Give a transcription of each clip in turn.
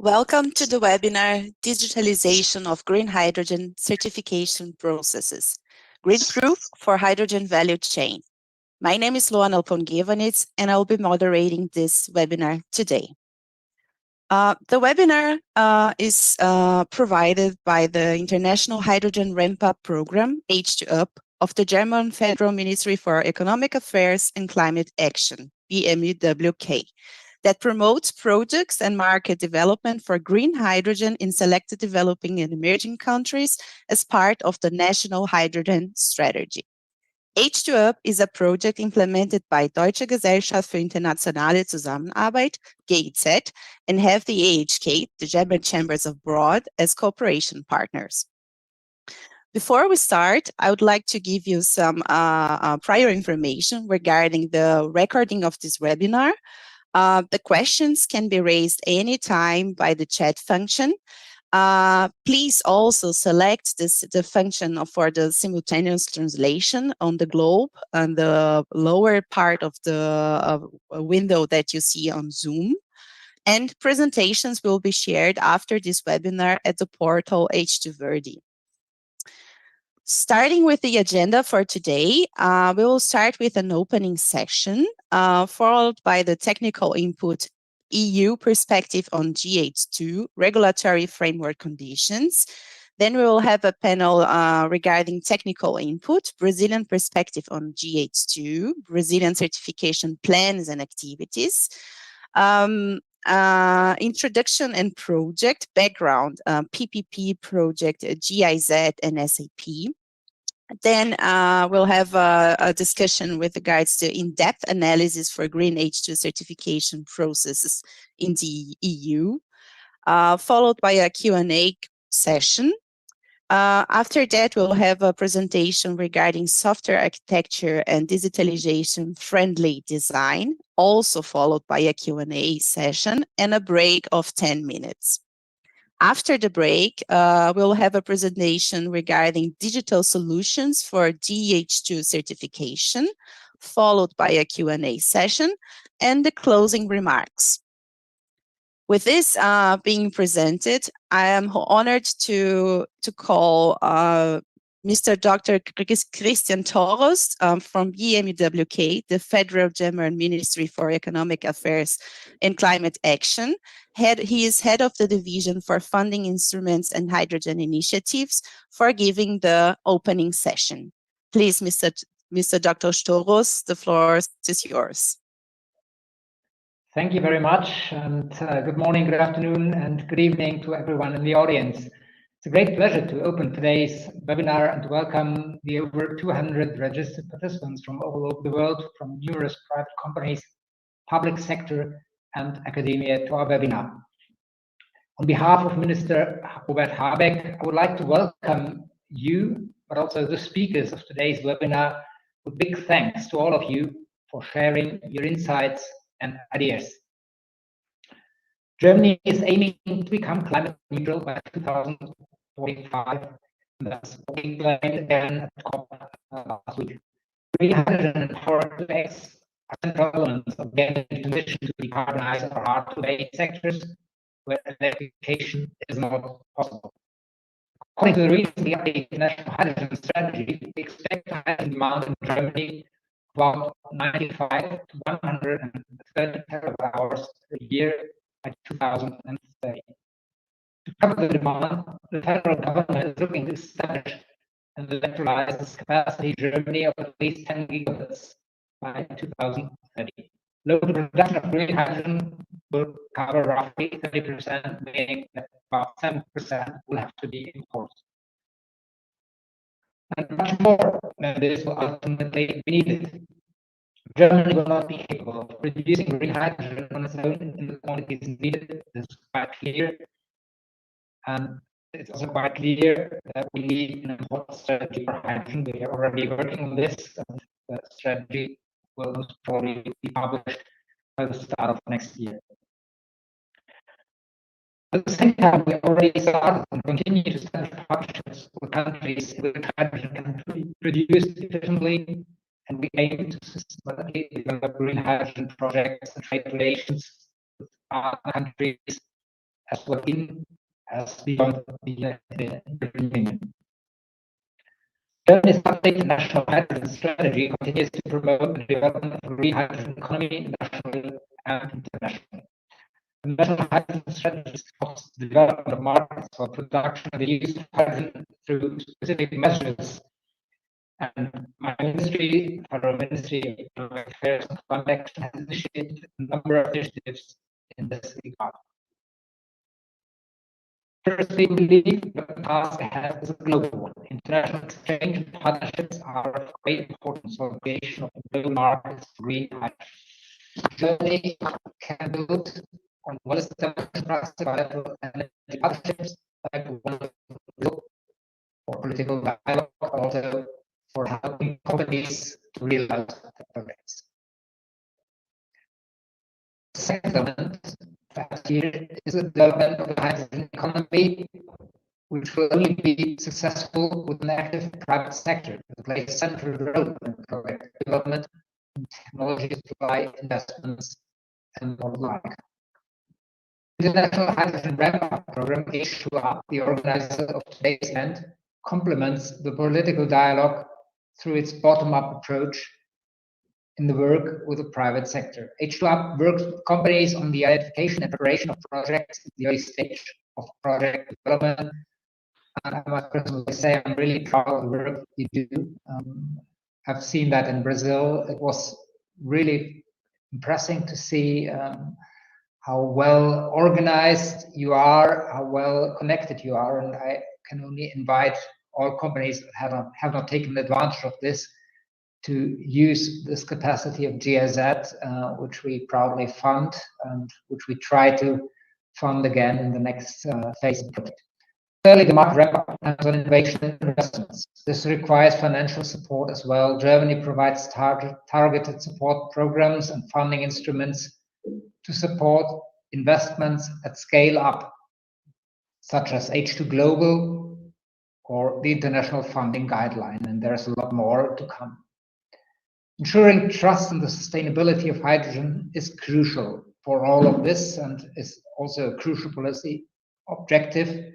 Welcome to the webinar, Digitalization of Green Hydrogen Certification Processes, Green Proof for Hydrogen Value Chain. My name is Luana Alpongivanits, and I will be moderating this webinar today. The webinar is provided by the International Hydrogen Ramp-Up Program, H2UP, of the German Federal Ministry for Economic Affairs and Climate Action, BMUWK, that promotes projects and market development for green hydrogen in selected developing and emerging countries as part of the National Hydrogen Strategy. H2UP is a project implemented by Deutsche Gesellschaft für internationale Zusammenarbeit, GIZ, and have the AHK, the German Chambers of Abroad, as cooperation partners. Before we start, I would like to give you some prior information regarding the recording of this webinar. The questions can be raised anytime by the chat function. Please also select the function for the simultaneous translation on the globe on the lower part of the window that you see on Zoom. And presentations will be shared after this webinar at the portal H2Verdi. Starting with the agenda for today, we will start with an opening section, followed by the technical input EU perspective on GH2 regulatory framework conditions. Then we will have a panel regarding technical input, Brazilian perspective on GH2, Brazilian certification plans and activities, introduction and project background, PPP project, GIZ and SAP. Then we'll have a discussion with regards to in-depth analysis for green H2 certification processes in the EU, followed by a Q&A session. After that, we'll have a presentation regarding software architecture and digitalization friendly design, also followed by a Q&A session and a break of 10 minutes. After the break, we'll have a presentation regarding digital solutions for GH2 certification, followed by a Q&A session and the closing remarks. With this being presented, I am honored to call Mr. Dr. Christian Toros from BMUWK, the Federal German Ministry for Economic Affairs and Climate Action. He is head of the division for funding instruments and hydrogen initiatives for giving the opening session. Please, Mr. Dr. Toros, the floor is yours. Thank you very much, and good morning, good afternoon, and good evening to everyone in the audience. It's a great pleasure to open today's webinar and to welcome the over 200 registered participants from all over the world, from numerous private companies, public sector, and academia to our webinar. On behalf of Minister Robert Habeck, I would like to welcome you, but also the speakers of today's webinar, with big thanks to all of you for sharing your insights and ideas. Germany is aiming to become climate neutral by 2045. That's what we explained again at COP last week. Green hydrogen and power to X are central elements of getting the transition to decarbonize our hard-to-abate sectors where electrification is not possible. According to the recently updated National Hydrogen Strategy, we expect hydrogen demand in Germany about 95 to 130 terawatt hours a year by 2030. To cover the demand, the federal government is looking to establish an electrolysis capacity in Germany of at least 10 gigawatts by 2030. Local production of green hydrogen will cover roughly 30%, meaning that about 7% will have to be imported. And much more than this will ultimately be needed. Germany will not be capable of producing green hydrogen on its own in the quantities needed. This is quite clear. And it's also quite clear that we need an important strategy for hydrogen. We are already working on this, and the strategy will most probably be published by the start of next year. At the same time, we already started and continue to establish partnerships with countries in which hydrogen can be produced efficiently, and we aim to systematically develop green hydrogen projects and trade relations with partner countries as well as beyond the European Union. Germany's updated national hydrogen strategy continues to promote the development of a green hydrogen economy nationally and internationally. The national hydrogen strategy supports the development of markets for production and the use of hydrogen through specific measures. And my ministry, Federal Ministry of Economic Affairs and Climate Action, has initiated a number of initiatives in this regard. Firstly, we believe that the task ahead is a global one. International exchange and partnerships are of great importance for the creation of global markets for green hydrogen. Germany can build on what is democratized bilateral energy partnerships like one for political dialogue, also for helping companies to realize their projects. The second element perhaps here is the development of the hydrogen economy, which will only be successful with an active private sector to play a central role in project development, technology supply, investments, and more like. The International Hydrogen Ramp-Up Program, H2R, the organizer of today's event, complements the political dialogue through its bottom-up approach in the work with the private sector. H2R works with companies on the identification and preparation of projects at the early stage of project development. And I must personally say I'm really proud of the work you do. I've seen that in Brazil. It was really impressive to see how well organized you are, how well connected you are, and I can only invite all companies that have not taken advantage of this to use this capacity of GIZ, which we proudly fund and which we try to fund again in the next phase of the project. Thirdly, the market ramp-up plans on innovation and investments. This requires financial support as well. Germany provides targeted support programs and funding instruments to support investments at scale up, such as H2 Global or the International Funding Guideline, and there's a lot more to come. Ensuring trust in the sustainability of hydrogen is crucial for all of this and is also a crucial policy objective,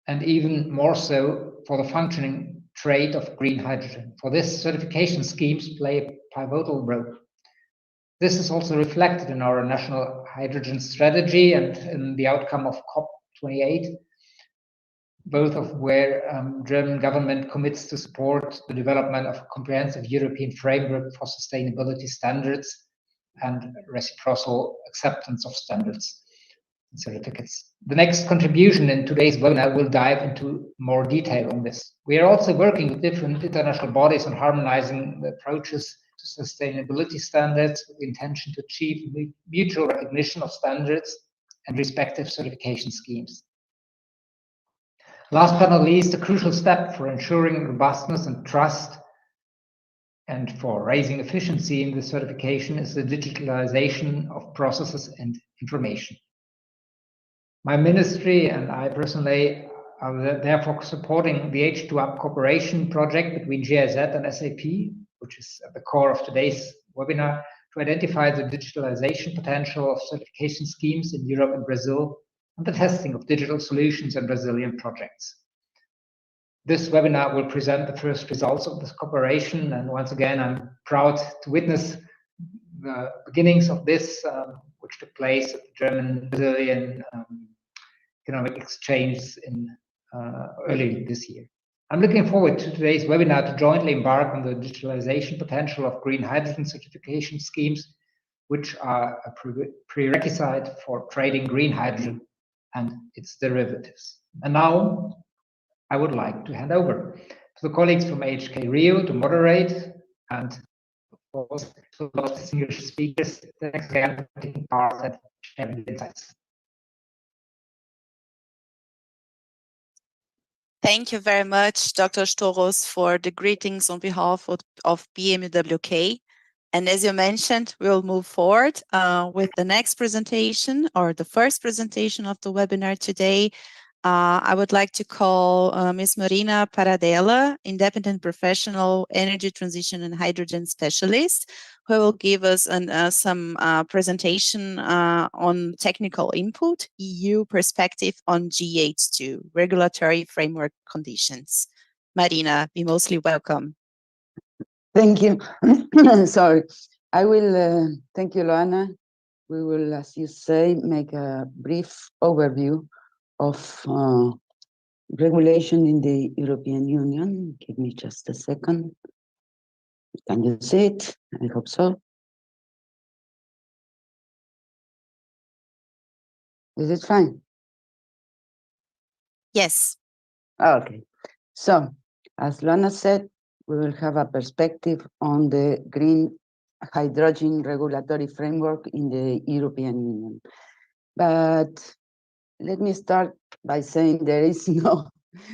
and even more so for the functioning trade of green hydrogen. For this, certification schemes play a pivotal role. This is also reflected in our national hydrogen strategy and in the outcome of COP28, both of where German government commits to support the development of a comprehensive European framework for sustainability standards and reciprocal acceptance of standards and certificates. The next contribution in today's webinar will dive into more detail on this. We are also working with different international bodies on harmonizing the approaches to sustainability standards with the intention to achieve mutual recognition of standards and respective certification schemes. Last but not least, a crucial step for ensuring robustness and trust and for raising efficiency in the certification is the digitalization of processes and information. My ministry and I personally are therefore supporting the H2UP cooperation project between GIZ and SAP, which is at the core of today's webinar, to identify the digitalization potential of certification schemes in Europe and Brazil, and the testing of digital solutions in Brazilian projects. This webinar will present the first results of this cooperation, and once again, I'm proud to witness the beginnings of this, which took place at the German-Brazilian economic exchange in early this year. I'm looking forward to today's webinar to jointly embark on the digitalization potential of green hydrogen certification schemes, which are a prerequisite for trading green hydrogen and its derivatives. And now I would like to hand over to the colleagues from HK Rio to moderate, and of course to the distinguished speakers the next again taking part and sharing insights. Thank you very much, Dr. Storos, for the greetings on behalf of BMWK. And as you mentioned, we'll move forward with the next presentation, or the first presentation of the webinar today, I would like to call Ms. Marina Paradella, independent professional, energy transition and hydrogen specialist, who will give us some presentation on technical input, EU perspective on GH2, regulatory framework conditions. Marina, be mostly welcome. Thank you. Sorry. I will, thank you, Loana. We will, as you say, make a brief overview of regulation in the European Union. Give me just a second. Can you see it? I hope so. Is it fine? Yes. Okay. So, as Luana said, we will have a perspective on the green hydrogen regulatory framework in the European Union. But let me start by saying there is no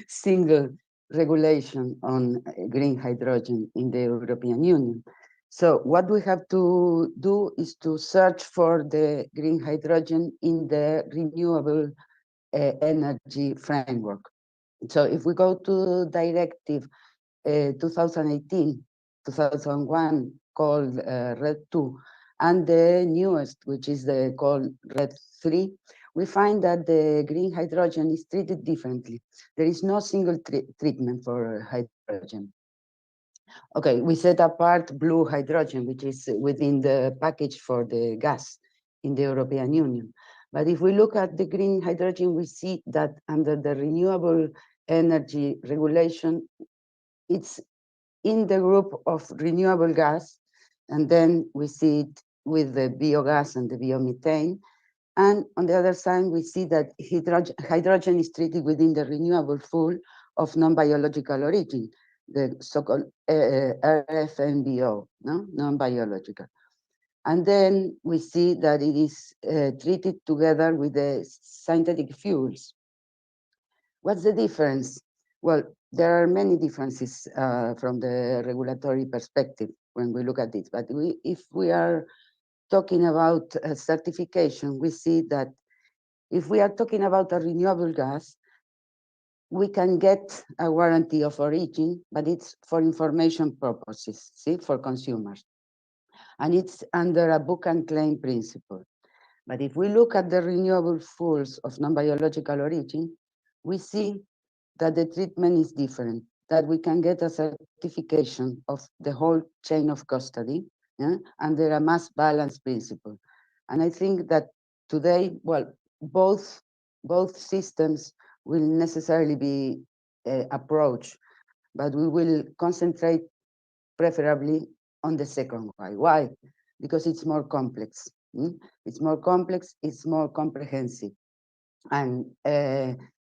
single regulation on green hydrogen in the European Union. So what we have to do is to search for the green hydrogen in the renewable energy framework. So if we go to Directive 2018-2001 called RED 2, and the newest, which is the called RED 3, we find that the green hydrogen is treated differently. There is no single treatment for hydrogen. Okay, we set apart blue hydrogen, which is within the package for the gas in the European Union. But if we look at the green hydrogen, we see that under the renewable energy regulation, it's in the group of renewable gas, and then we see it with the biogas and the biomethane. And on the other side, we see that hydrogen is treated within the renewable pool of non-biological origin, the so-called RFNBO, no? Non-biological. And then we see that it is treated together with the synthetic fuels. What's the difference? Well, there are many differences from the regulatory perspective when we look at it. But if we are talking about certification, we see that if we are talking about a renewable gas, we can get a warranty of origin, but it's for information purposes, see, for consumers. And it's under a book and claim principle. But if we look at the renewable fuels of non-biological origin, we see that the treatment is different, that we can get a certification of the whole chain of custody, yeah, under a mass balance principle. And I think that today, well, both systems will necessarily be approached, but we will concentrate preferably on the second one. Why? Because it's more complex. It's more complex, it's more comprehensive. And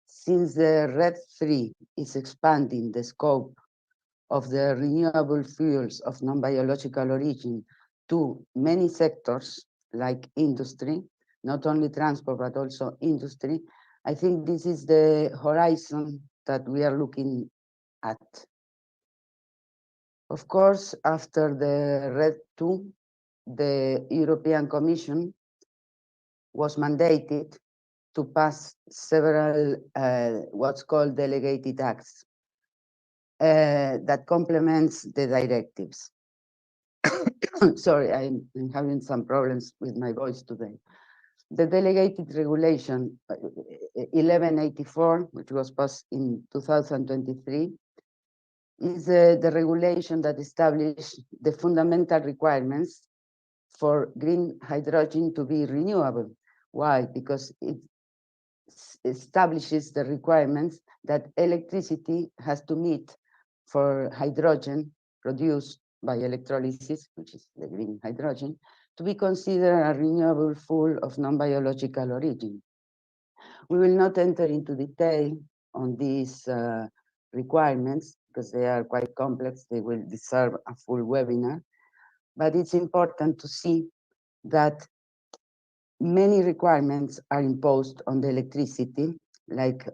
since the RED 3 is expanding the scope of the renewable fuels of non-biological origin to many sectors like industry, not only transport, but also industry, I think this is the horizon that we are looking at. Of course, after the RED 2, the European Commission was mandated to pass several what's called delegated acts that complements the directives. Sorry, I'm having some problems with my voice today. The delegated regulation 1184, which was passed in 2023, is the regulation that established the fundamental requirements for green hydrogen to be renewable. Why? Because it establishes the requirements that electricity has to meet for hydrogen produced by electrolysis, which is the green hydrogen, to be considered a renewable fuel of non-biological origin. We will not enter into detail on these requirements because they are quite complex. They will deserve a full webinar. But it's important to see that many requirements are imposed on the electricity, like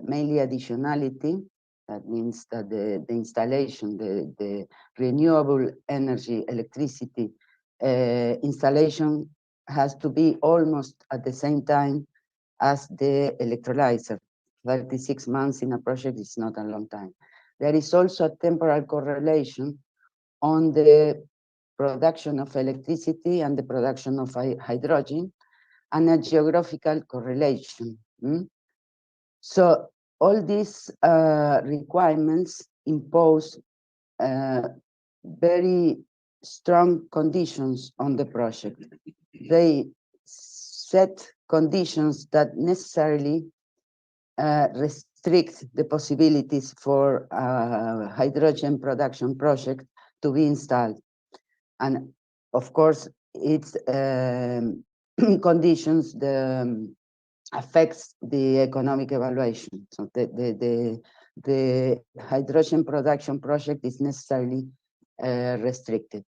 mainly additionality. That means that the installation, the renewable energy electricity installation has to be almost at the same time as the electrolyzer. 36 months in a project is not a long time. There is also a temporal correlation on the production of electricity and the production of hydrogen, and a geographical correlation. So all these requirements impose very strong conditions on the project. They set conditions that necessarily restrict the possibilities for a hydrogen production project to be installed. And of course, its conditions affects the economic evaluation. So the hydrogen production project is necessarily restricted.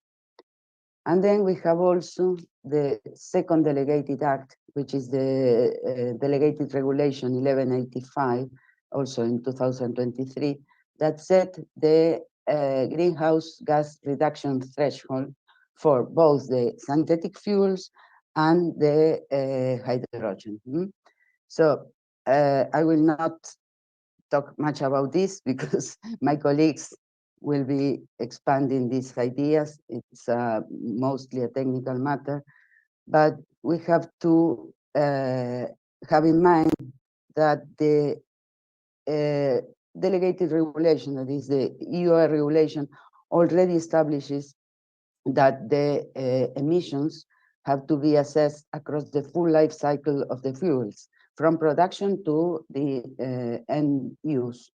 And then we have also the second delegated act, which is the delegated regulation 1185, also in 2023, that set the greenhouse gas reduction threshold for both the synthetic fuels and the hydrogen. So I will not talk much about this because my colleagues will be expanding these ideas. It's mostly a technical matter, but we have to have in mind that the delegated regulation, that is the EUR regulation, already establishes that the emissions have to be assessed across the full life cycle of the fuels, from production to the end use.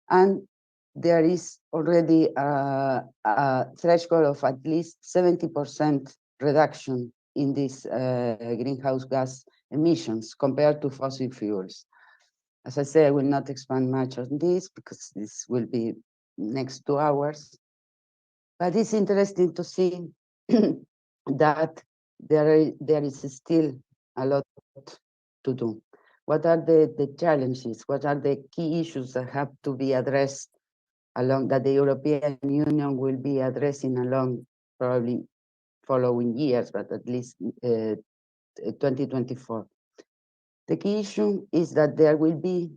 And there is already a threshold of at least 70% reduction in these greenhouse gas emissions compared to fossil fuels. As I say, I will not expand much on this because this will be next 2 hours. But it's interesting to see that there is still a lot to do. What are the challenges? What are the key issues that have to be addressed along that the European Union will be addressing along probably following years, but at least 2024? The key issue is that there will be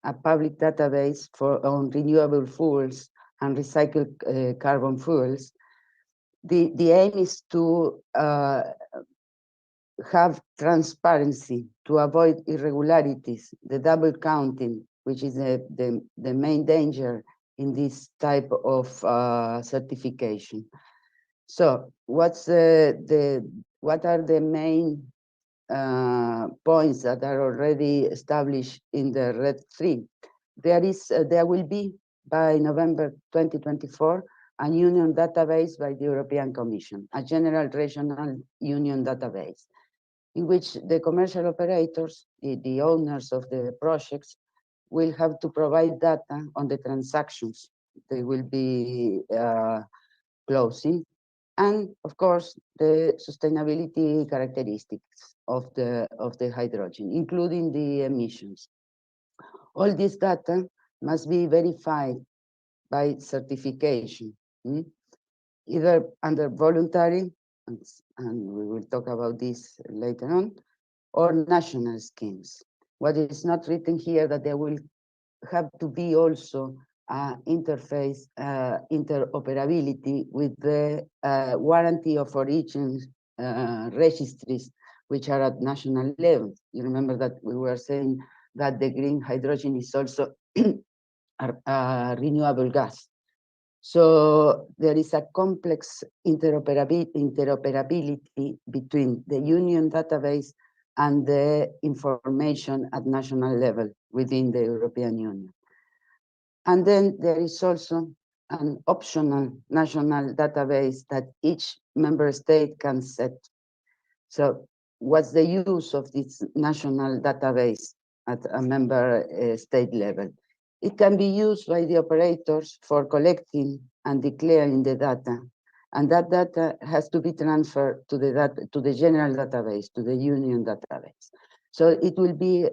a public database on renewable fuels and recycled carbon fuels. The aim is to have transparency, to avoid irregularities, the double counting, which is the main danger in this type of certification. So what are the main points that are already established in the RED 3? There will be, by November 2024, a union database by the European Commission, a general regional union database, in which the commercial operators, the owners of the projects, will have to provide data on the transactions they will be closing, and of course the sustainability characteristics of the hydrogen, including the emissions. All this data must be verified by certification, either under voluntary, and we will talk about this later on, or national schemes. What is not written here that there will have to be also interface interoperability with the warranty of origin registries, which are at national level. You remember that we were saying that the green hydrogen is also a renewable gas. So there is a complex interoperability between the union database and the information at national level within the European Union. And then there is also an optional national database that each member state can set. So what's the use of this national database at a member state level? It can be used by the operators for collecting and declaring the data. And that data has to be transferred to the general database, to the union database. So it will be,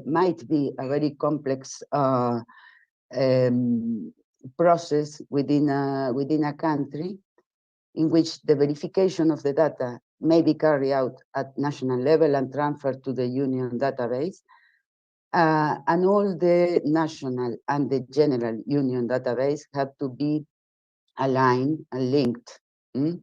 might be a very complex process within a country, in which the verification of the data may be carried out at national level and transferred to the union database. And all the national and the general union database have to be aligned and linked. Mm?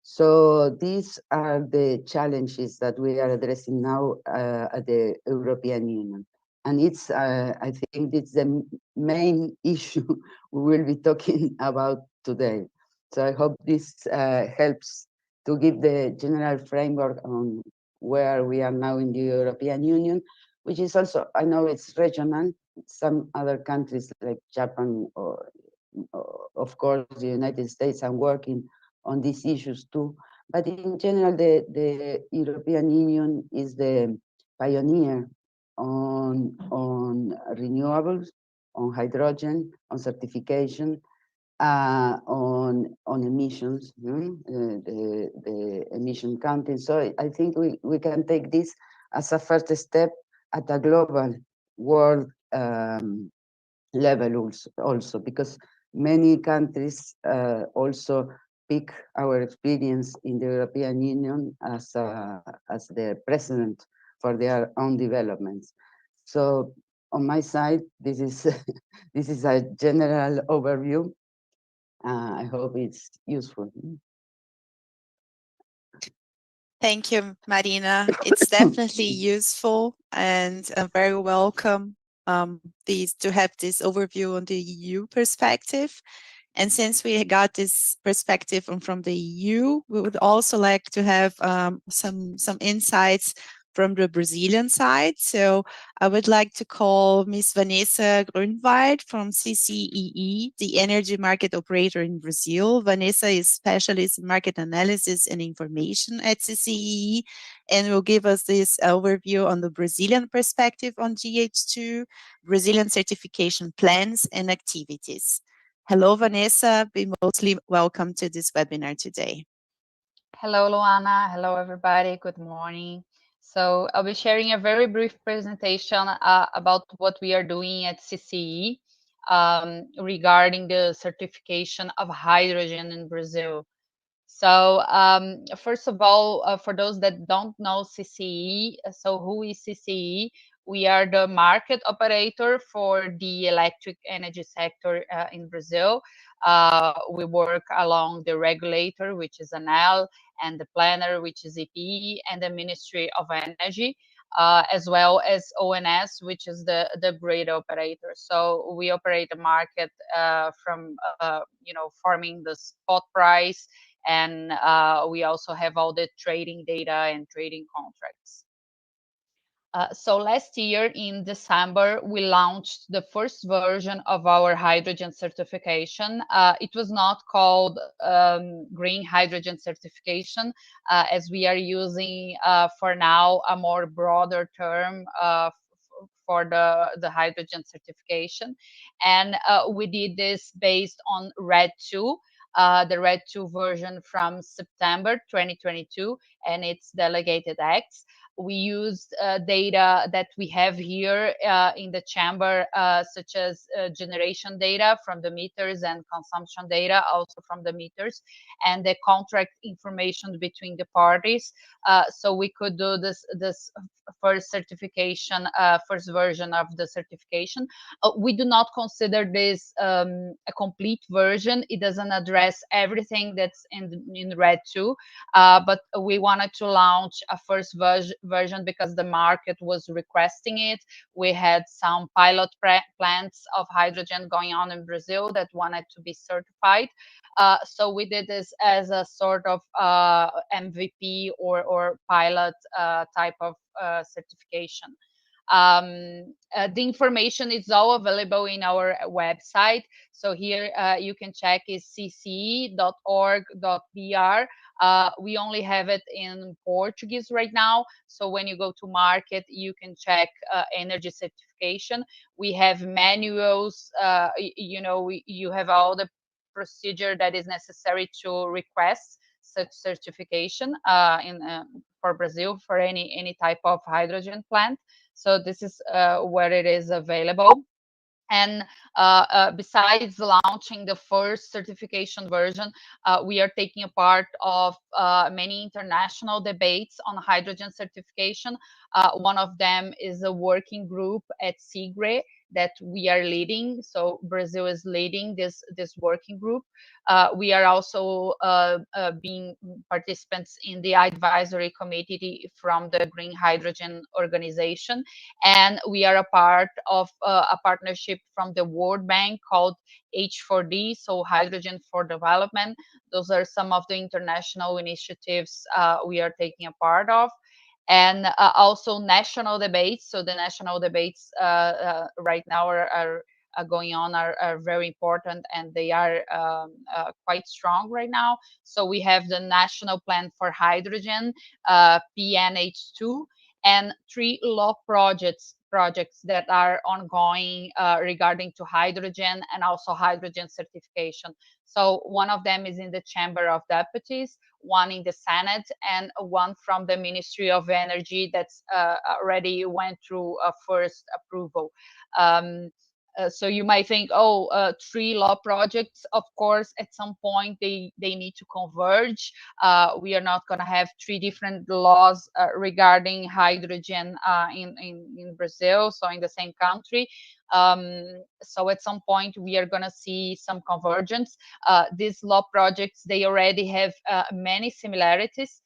So these are the challenges that we are addressing now at the European Union. And I think it's the main issue we will be talking about today. So I hope this helps to give the general framework on where we are now in the European Union, which is also, I know it's regional. Some other countries like Japan or of course, the United States are working on these issues too. But in general, the European Union is the pioneer on renewables, on hydrogen, on certification, on emissions, the emission counting. So I think we can take this as a first step at a global world level also, because many countries also pick our experience in the European Union as the precedent for their own developments. So on my side, this is this is a general overview. I hope it's useful. Thank you, Marina. It's definitely useful and very welcome these to have this overview on the EU perspective. And since we got this perspective from the EU, we would also like to have some insights from the Brazilian side. So I would like to call Ms. Vanessa Grunwald from CCEE, the energy market operator in Brazil. Vanessa is specialist in market analysis and information at CCEE and will give us this overview on the Brazilian perspective on GH2, Brazilian certification plans and activities. Hello, Vanessa. Be mostly welcome to this webinar today. Hello, Luana. Hello, everybody. Good morning. So I'll be sharing a very brief presentation about what we are doing at CCE regarding the certification of hydrogen in Brazil. So first of all, for those that don't know CCE, so who is CCE? We are the market operator for the electric energy sector in Brazil. We work along the regulator, which is ANEL, and the planner, which is EPE, and the Ministry of Energy. As well as ONS, which is the grid operator. So we operate the market from forming the spot price, and we also have all the trading data and trading contracts. So last year in December, we launched the first version of our hydrogen certification. It was not called green hydrogen certification, as we are using for now a more broader term for the hydrogen certification. And we did this based on RED 2, the RED 2 version from September 2022 and its delegated acts. We used data that we have here in the chamber, such as generation data from the meters and consumption data also from the meters, and the contract information between the parties. So we could do this first certification, first version of the certification. We do not consider this a complete version. It doesn't address everything that's in RED 2, but we wanted to launch a first version because the market was requesting it. We had some pilot plants of hydrogen going on in Brazil that wanted to be certified. So we did this as a sort of MVP or pilot type of certification. The information is all available in our website. So here you can check is cce.org.br. We only have it in Portuguese right now. So when you go to market, you can check energy certification. We have manuals, you have all the procedure that is necessary to request such certification for Brazil for any type of hydrogen plant. So this is where it is available. And besides launching the first certification version, we are taking a part of many international debates on hydrogen certification. One of them is a working group at SIGRE that we are leading. So Brazil is leading this working group. We are also being participants in the advisory committee from the Green Hydrogen Organization, and we are a part of a partnership from the World Bank called H4D, so Hydrogen for Development. Those are some of the international initiatives we are taking a part of. And also national debates. So the national debates right now are going on, are very important, and they are quite strong right now. So we have the National Plan for Hydrogen, PNH2, and three law projects that are ongoing regarding to hydrogen and also hydrogen certification. So one of them is in the Chamber of Deputies, one in the Senate, and one from the Ministry of Energy that's already went through a first approval. Um, so you might think, oh, three law projects. Of course, at some point they need to converge. We are not going to have three different laws regarding hydrogen in Brazil, so in the same country. So at some point we are going to see some convergence. These law projects, they already have many similarities,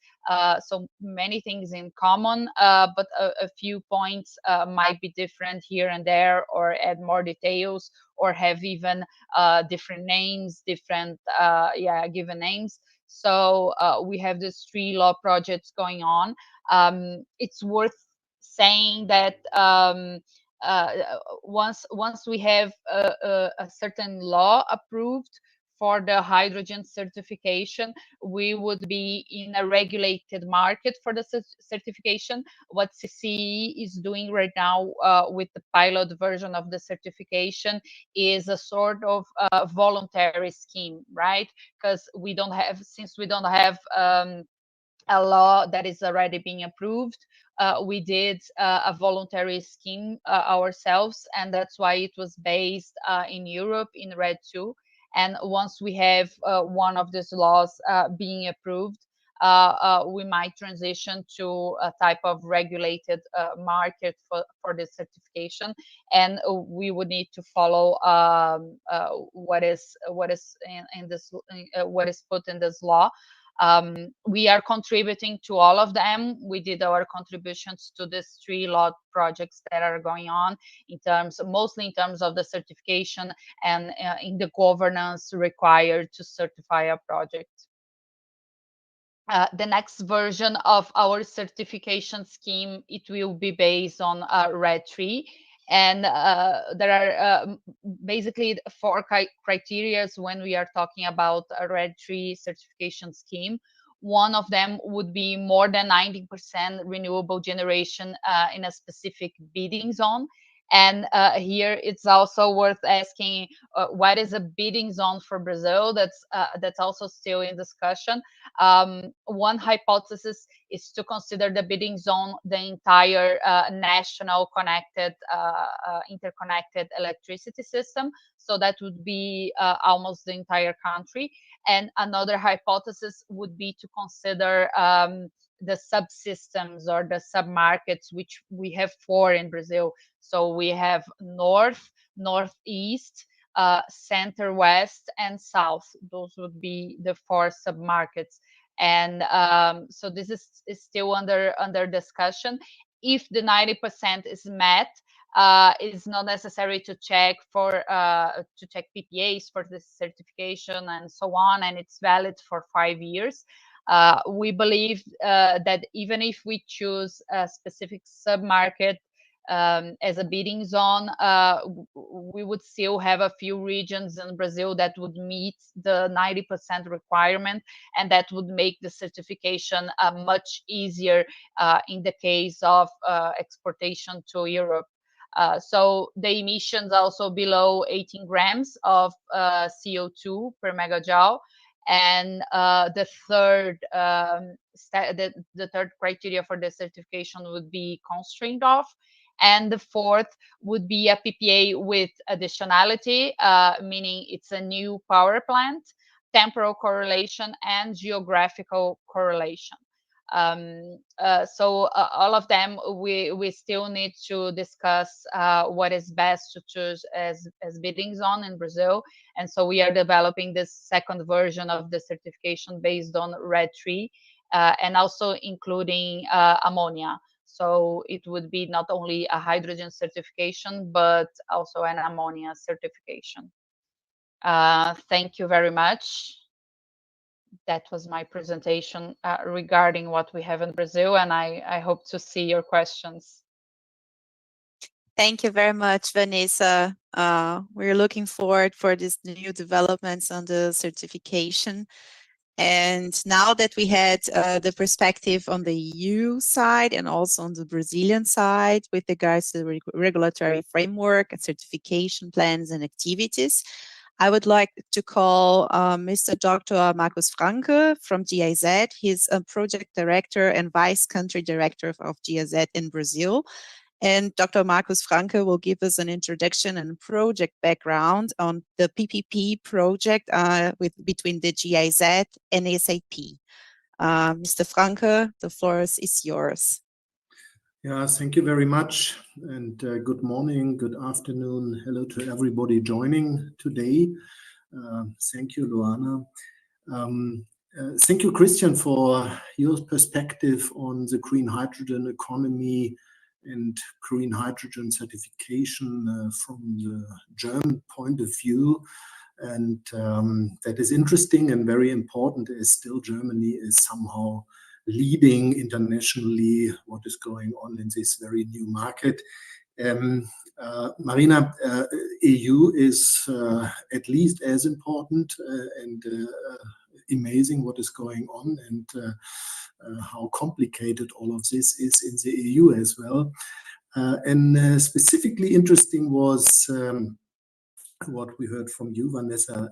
so many things in common, but a few points might be different here and there, or add more details, or have even different names, different given names. So we have these three law projects going on. It's worth saying that once we have a certain law approved for the hydrogen certification, we would be in a regulated market for the certification. What CCE is doing right now with the pilot version of the certification is a sort of voluntary scheme, right? Because since we don't have a law that is already being approved. We did a voluntary scheme ourselves, and that's why it was based in Europe in RED 2. And once we have one of these laws being approved, we might transition to a type of regulated market for this certification, and we would need to follow what is in this what is put in this law. We are contributing to all of them. We did our contributions to these three law projects that are going on, mostly in terms of the certification and in the governance required to certify a project. The next version of our certification scheme, it will be based on RED 3. And there are basically four criteria when we are talking about a RED 3 certification scheme. One of them would be more than 90% renewable generation in a specific bidding zone. And here it's also worth asking, what is a bidding zone for Brazil? That's also still in discussion. One hypothesis is to consider the bidding zone the entire national interconnected electricity system. So that would be almost the entire country. And another hypothesis would be to consider the subsystems or the submarkets, which we have four in Brazil. So we have north, northeast, center, west, and south. Those would be the four submarkets. And so this is still under discussion. If the 90% is met, it's not necessary to check PPAs for this certification and so on, and it's valid for 5 years. We believe that even if we choose a specific submarket as a bidding zone, we would still have a few regions in Brazil that would meet the 90% requirement, and that would make the certification much easier in the case of exportation to Europe. So the emissions also below 18 grams of CO2 per megajoule. And the third criteria for the certification would be constraint off. And the fourth would be a PPA with additionality, meaning it's a new power plant, temporal correlation, and geographical correlation. So all of them, we still need to discuss what is best to choose as bidding zone in Brazil. And so we are developing this second version of the certification based on RED 3, and also including ammonia. So it would be not only a hydrogen certification, but also an ammonia certification. Thank you very much. That was my presentation regarding what we have in Brazil, and I hope to see your questions. Thank you very much, Vanessa. We're looking forward for these new developments on the certification. And now that we had the perspective on the EU side and also on the Brazilian side with regards to the regulatory framework and certification plans and activities, I would like to call Mr. Dr. Markus Franke from GIZ. He's a project director and vice country director of GIZ in Brazil. And Dr. Markus Franke will give us an introduction and project background on the PPP project between the GIZ and SAP. Mr. Franke, the floor is yours. Yeah, thank you very much. And good morning, good afternoon. Hello to everybody joining today. Thank you, Luana. Thank you, Christian, for your perspective on the green hydrogen economy and green hydrogen certification from the German point of view. And that is interesting and very important, as still Germany is somehow leading internationally what is going on in this very new market. Marina, EU is at least as important and amazing what is going on, and how complicated all of this is in the EU as well. And specifically interesting was what we heard from you, Vanessa,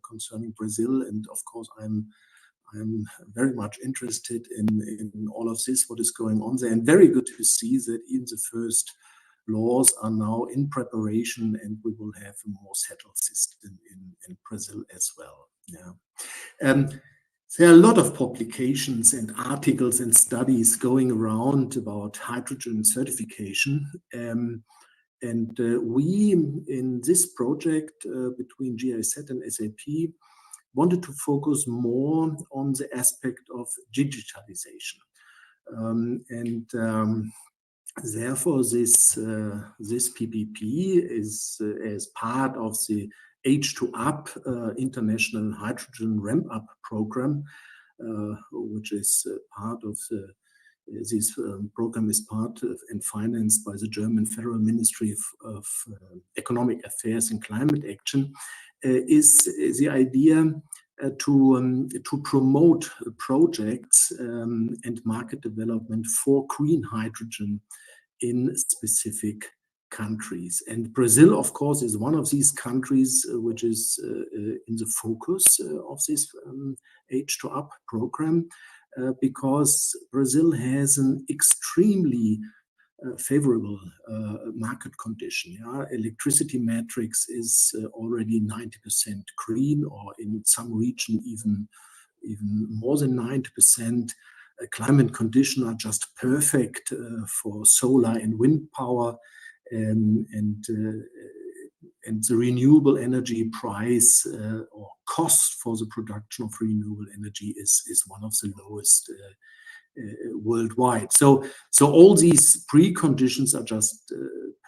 concerning Brazil. And of course, I'm very much interested in all of this, what is going on there. And very good to see that even the first laws are now in preparation, and we will have a more settled system in Brazil as well. Yeah. There are a lot of publications and articles and studies going around about hydrogen certification. And we, in this project between GIZ and SAP, wanted to focus more on the aspect of digitalization. Therefore, this PPP is as part of the H2UP International Hydrogen Ramp-Up Program, which is part of this program is part of and financed by the German Federal Ministry of Economic Affairs and Climate Action, is the idea to promote projects and market development for green hydrogen in specific countries. And Brazil, of course, is one of these countries which is in the focus of this H2UP program, because Brazil has an extremely favorable market condition. Yeah? Electricity matrix is already 90% green, or in some region even more than 90%. Climate conditions are just perfect for solar and wind power, and the renewable energy price or cost for the production of renewable energy is one of the lowest worldwide. So all these preconditions are just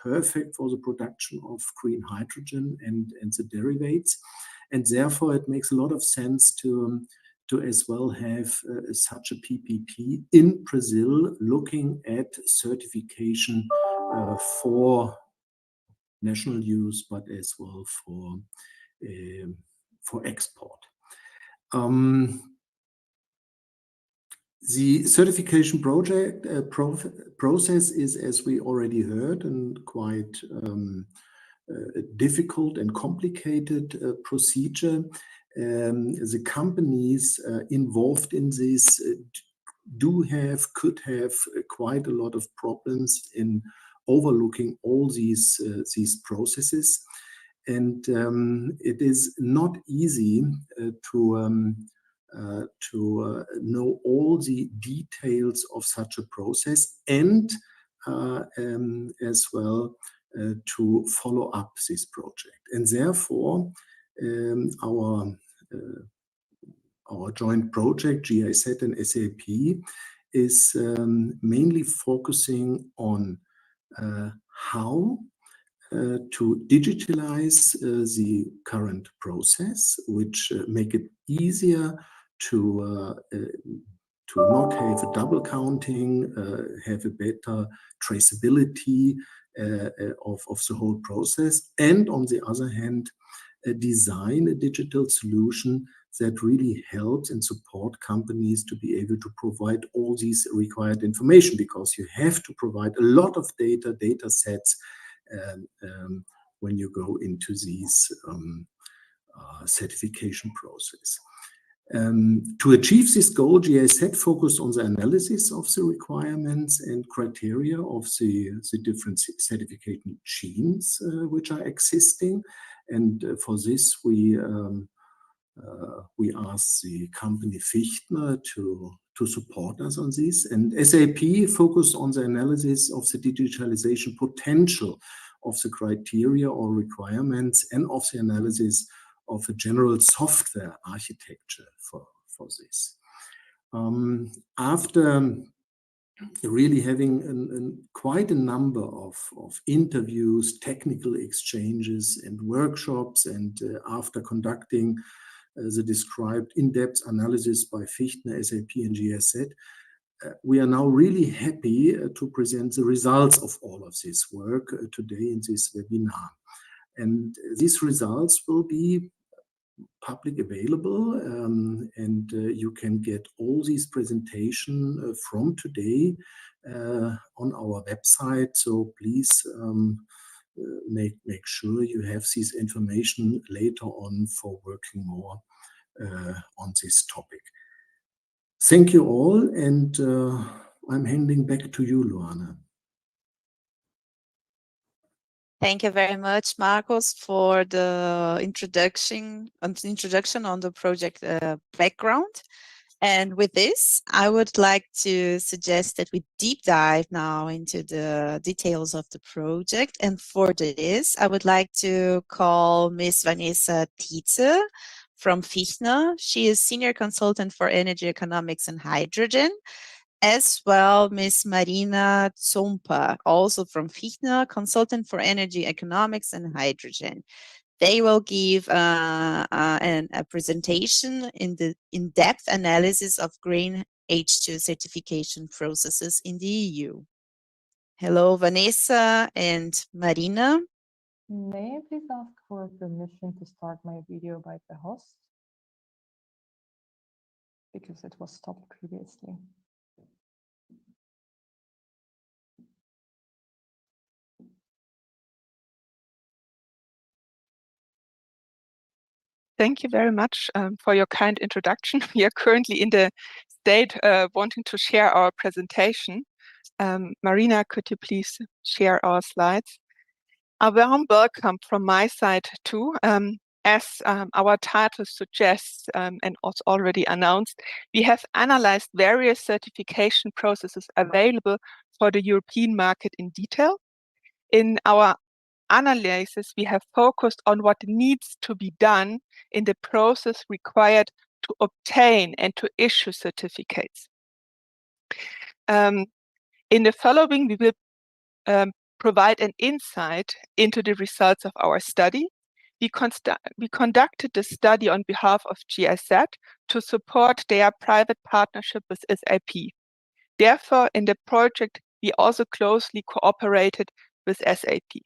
perfect for the production of green hydrogen and the derivatives, and therefore it makes a lot of sense to as well have such a PPP in Brazil, looking at certification for national use, but as well for export. The certification project process is, as we already heard, and quite difficult and complicated procedure. The companies involved in this could have quite a lot of problems in overlooking all these processes. And it is not easy to know all the details of such a process, and as well to follow up this project. And therefore, our joint project, GIZ and SAP, is mainly focusing on how to digitalize the current process, which make it easier to not have a double counting, have a better traceability of the whole process, and on the other hand, design a digital solution that really helps and support companies to be able to provide all these required information, because you have to provide a lot of data sets when you go into these certification process. To achieve this goal, GIZ focused on the analysis of the requirements and criteria of the different certification schemes which are existing. And for this, we asked the company Fichtner to support us on this. And SAP focused on the analysis of the digitalization potential of the criteria or requirements, and of the analysis of a general software architecture for this. After really having quite a number of interviews, technical exchanges, and workshops, and after conducting the described in-depth analysis by Fichtner, SAP, and GIZ, we are now really happy to present the results of all of this work today in this webinar. And these results will be public available, and you can get all these presentations from today on our website. So please make sure you have this information later on for working more on this topic. Thank you all, and I'm handing back to you, Luana. Thank you very much, Marcos, for the introduction on the project background. And with this, I would like to suggest that we deep dive now into the details of the project. And for this, I would like to call Ms. Vanessa Tietze from Fichtner. She is Senior Consultant for Energy Economics and Hydrogen, as well Ms. Marina Zompa, also from Fichtner, Consultant for Energy Economics and Hydrogen. They will give a presentation in the in-depth analysis of green H2 certification processes in the EU. Hello, Vanessa and Marina. May I please ask for permission to start my video by the host? Because it was stopped previously. Thank you very much for your kind introduction. We are currently in the state wanting to share our presentation. Marina, could you please share our slides? A warm welcome from my side too. As our title suggests and was already announced, we have analyzed various certification processes available for the European market in detail. In our analysis, we have focused on what needs to be done in the process required to obtain and to issue certificates. In the following, we will provide an insight into the results of our study. We conducted the study on behalf of GIZ to support their private partnership with SAP. Therefore, in the project, we also closely cooperated with SAP.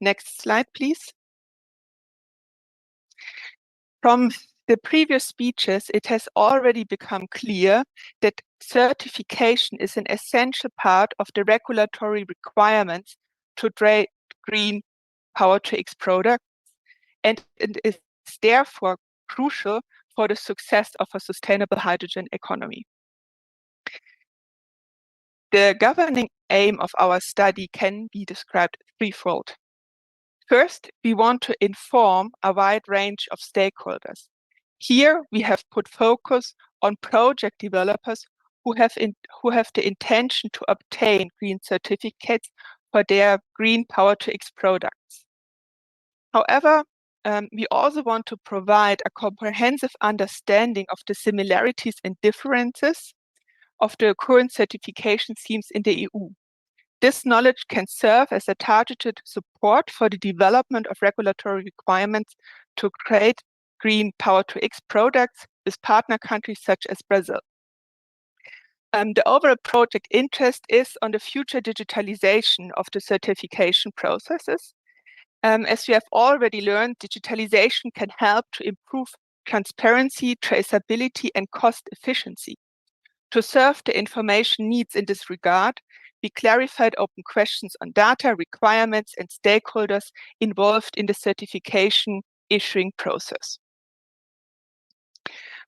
Next slide, please. From the previous speeches, it has already become clear that certification is an essential part of the regulatory requirements to trade green Power-to-X products, and it is therefore crucial for the success of a sustainable hydrogen economy. The governing aim of our study can be described threefold. First, we want to inform a wide range of stakeholders. Here, we have put focus on project developers who have the intention to obtain green certificates for their green Power-to-X products. However, we also want to provide a comprehensive understanding of the similarities and differences of the current certification schemes in the EU. This knowledge can serve as a targeted support for the development of regulatory requirements to create green Power-to-X products with partner countries such as Brazil. The overall project interest is on the future digitalization of the certification processes. As we have already learned, digitalization can help to improve transparency, traceability, and cost efficiency. To serve the information needs in this regard, we clarified open questions on data, requirements, and stakeholders involved in the certification issuing process.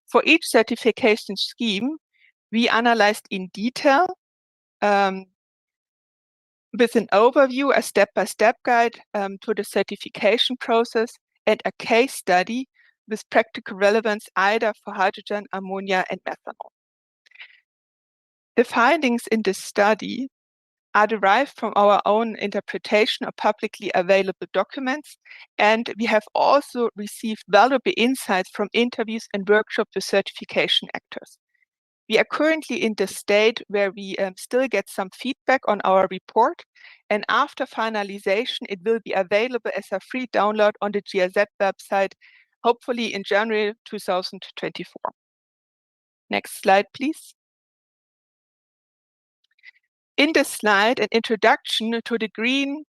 For each certification scheme, we analyzed in detail with an overview, a step-by-step guide to the certification process, and a case study with practical relevance either for hydrogen, ammonia, and methanol. The findings in this study are derived from our own interpretation of publicly available documents, and we have also received valuable insights from interviews and workshops with certification actors. We are currently in the state where we still get some feedback on our report, and after finalization, it will be available as a free download on the GIZ website, hopefully in January 2024. Next slide, please. In this slide, an introduction to the green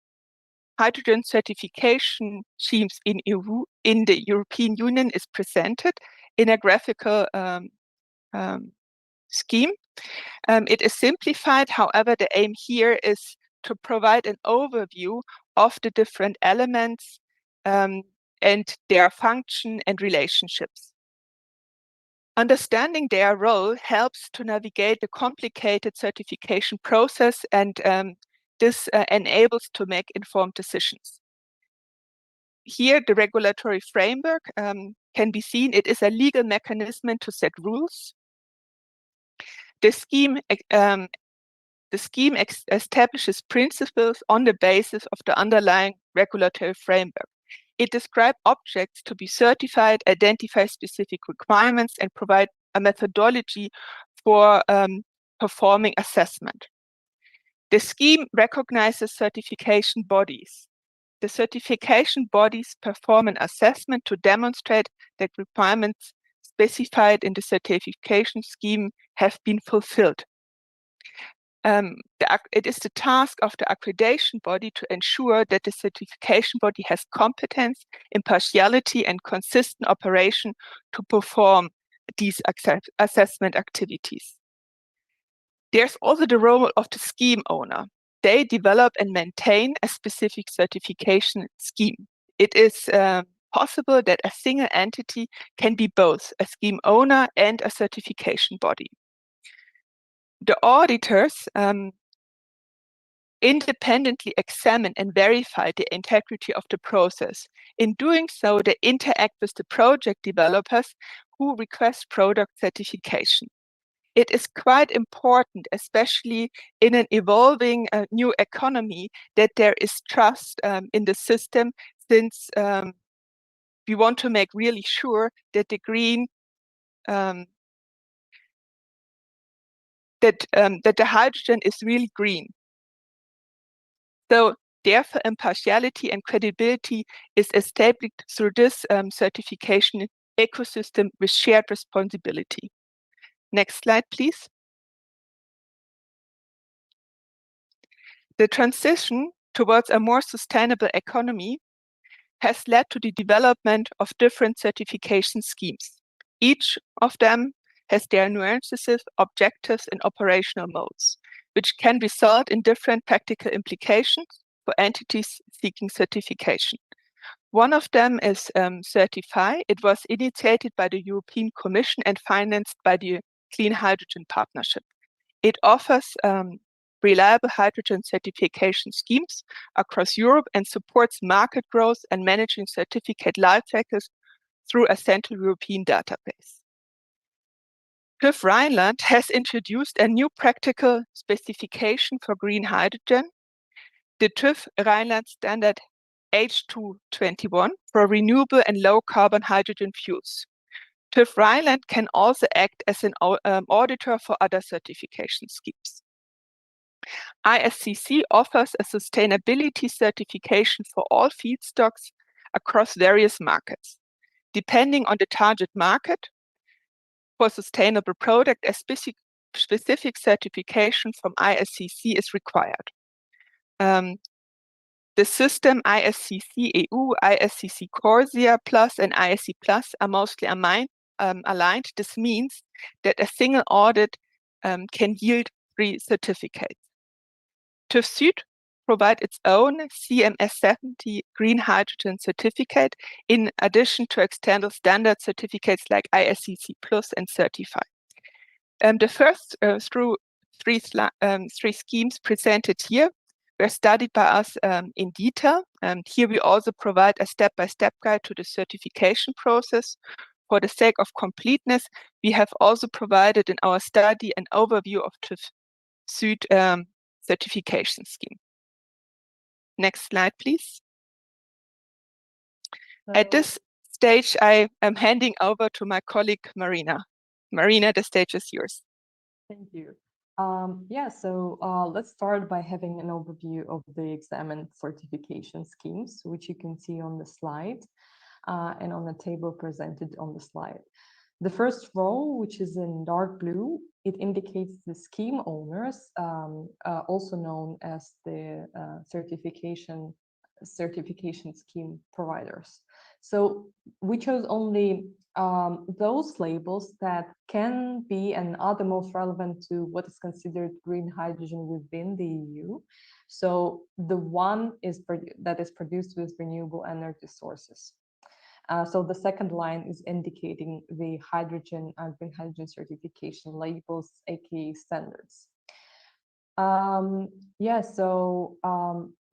hydrogen certification schemes in the European Union is presented in a graphical scheme. It is simplified, however, the aim here is to provide an overview of the different elements and their function and relationships. Understanding their role helps to navigate the complicated certification process, and this enables to make informed decisions. Here, the regulatory framework can be seen. It is a legal mechanism to set rules. The scheme establishes principles on the basis of the underlying regulatory framework. It describes objects to be certified, identifies specific requirements, and provide a methodology for performing assessment. The scheme recognizes certification bodies. The certification bodies perform an assessment to demonstrate that requirements specified in the certification scheme have been fulfilled. It is the task of the accreditation body to ensure that the certification body has competence, impartiality, and consistent operation to perform these assessment activities. There's also the role of the scheme owner. They develop and maintain a specific certification scheme. It is possible that a single entity can be both a scheme owner and a certification body. The auditors independently examine and verify the integrity of the process. In doing so, they interact with the project developers who request product certification. It is quite important, especially in an evolving new economy, that there is trust in the system, since we want to make really sure that the green that the hydrogen is really green. So therefore, impartiality and credibility is established through this certification ecosystem with shared responsibility. Next slide, please. The transition towards a more sustainable economy has led to the development of different certification schemes. Each of them has their nuances, objectives, and operational modes, which can result in different practical implications for entities seeking certification. One of them is Certify. It was initiated by the European Commission and financed by the Clean Hydrogen Partnership. It offers reliable hydrogen certification schemes across Europe and supports market growth and managing certificate life cycles through a central European database. TÜV Rhineland has introduced a new practical specification for green hydrogen, the TÜV Rhineland standard H221 for renewable and low carbon hydrogen fuels. TÜV Rhineland can also act as an auditor for other certification schemes. ISCC offers a sustainability certification for all feedstocks across various markets. Depending on the target market, for sustainable product, a specific certification from ISCC is required. The system ISCC EU, ISCC Corsia Plus, and ISC Plus are mostly aligned. This means that a single audit can yield 3 certificates. TÜV Süd provides its own CMS 70 green hydrogen certificate in addition to external standard certificates like ISCC Plus and Certify. The first three schemes presented here were studied by us in detail. Here we also provide a step-by-step guide to the certification process. For the sake of completeness, we have also provided in our study an overview of TÜV Süd certification scheme. Next slide, please. At this stage, I am handing over to my colleague, Marina. Marina, the stage is yours. Thank you. Let's start by having an overview of the examined certification schemes, which you can see on the slide and on the table presented on the slide. The first row, which is in dark blue, it indicates the scheme owners, also known as the certification scheme providers. So we chose only those labels that can be and are the most relevant to what is considered green hydrogen within the EU. So the one that is produced with renewable energy sources. So the second line is indicating the hydrogen and green hydrogen certification labels, aka standards.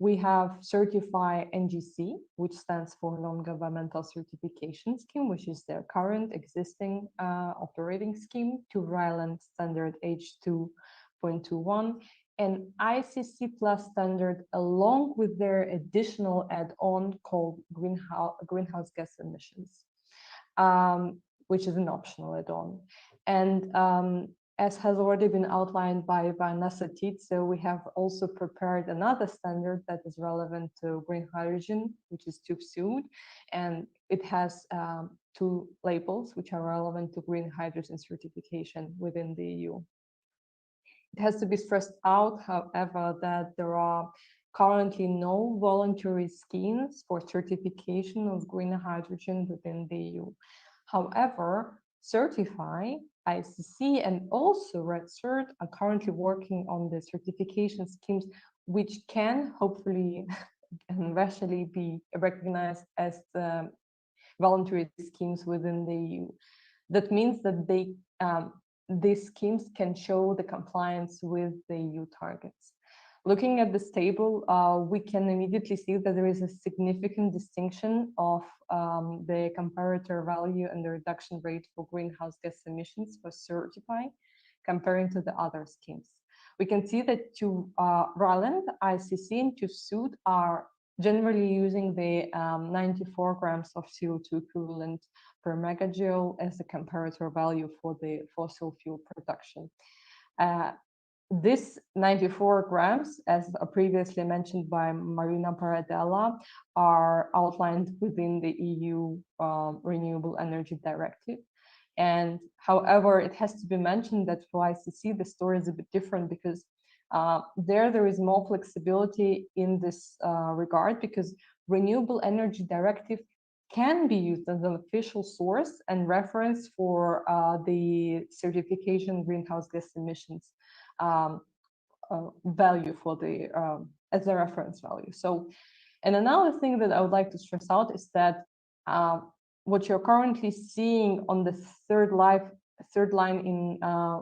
We have Certify NGC, which stands for Non-Governmental Certification Scheme, which is their current existing operating scheme, TÜV Rhineland Standard H2.21, and ICC Plus standard, along with their additional add-on called greenhouse gas emissions, which is an optional add-on. And as has already been outlined by Vanessa Tizzo, we have also prepared another standard that is relevant to green hydrogen, which is TÜV Süd, and it has 2 labels which are relevant to green hydrogen certification within the EU. It has to be stressed out, however, that there are currently no voluntary schemes for certification of green hydrogen within the EU. However, Certify, ICC, and also RedCert are currently working on the certification schemes, which can hopefully and eventually be recognized as the voluntary schemes within the EU. That means that these schemes can show the compliance with the EU targets. Looking at this table, we can immediately see that there is a significant distinction of the comparator value and the reduction rate for greenhouse gas emissions for Certify comparing to the other schemes. We can see that TÜV Rhineland, ICC, and TÜV Süd are generally using the 94 grams of CO2 equivalent per megajoule as the comparator value for the fossil fuel production. This 94 grams, as previously mentioned by Marina Paradella, are outlined within the EU Renewable Energy Directive. And however, it has to be mentioned that for ICC, the story is a bit different because there is more flexibility in this regard, because Renewable Energy Directive can be used as an official source and reference for the certification greenhouse gas emissions value for the as a reference value. So, and another thing that I would like to stress out is that what you're currently seeing on the third third line in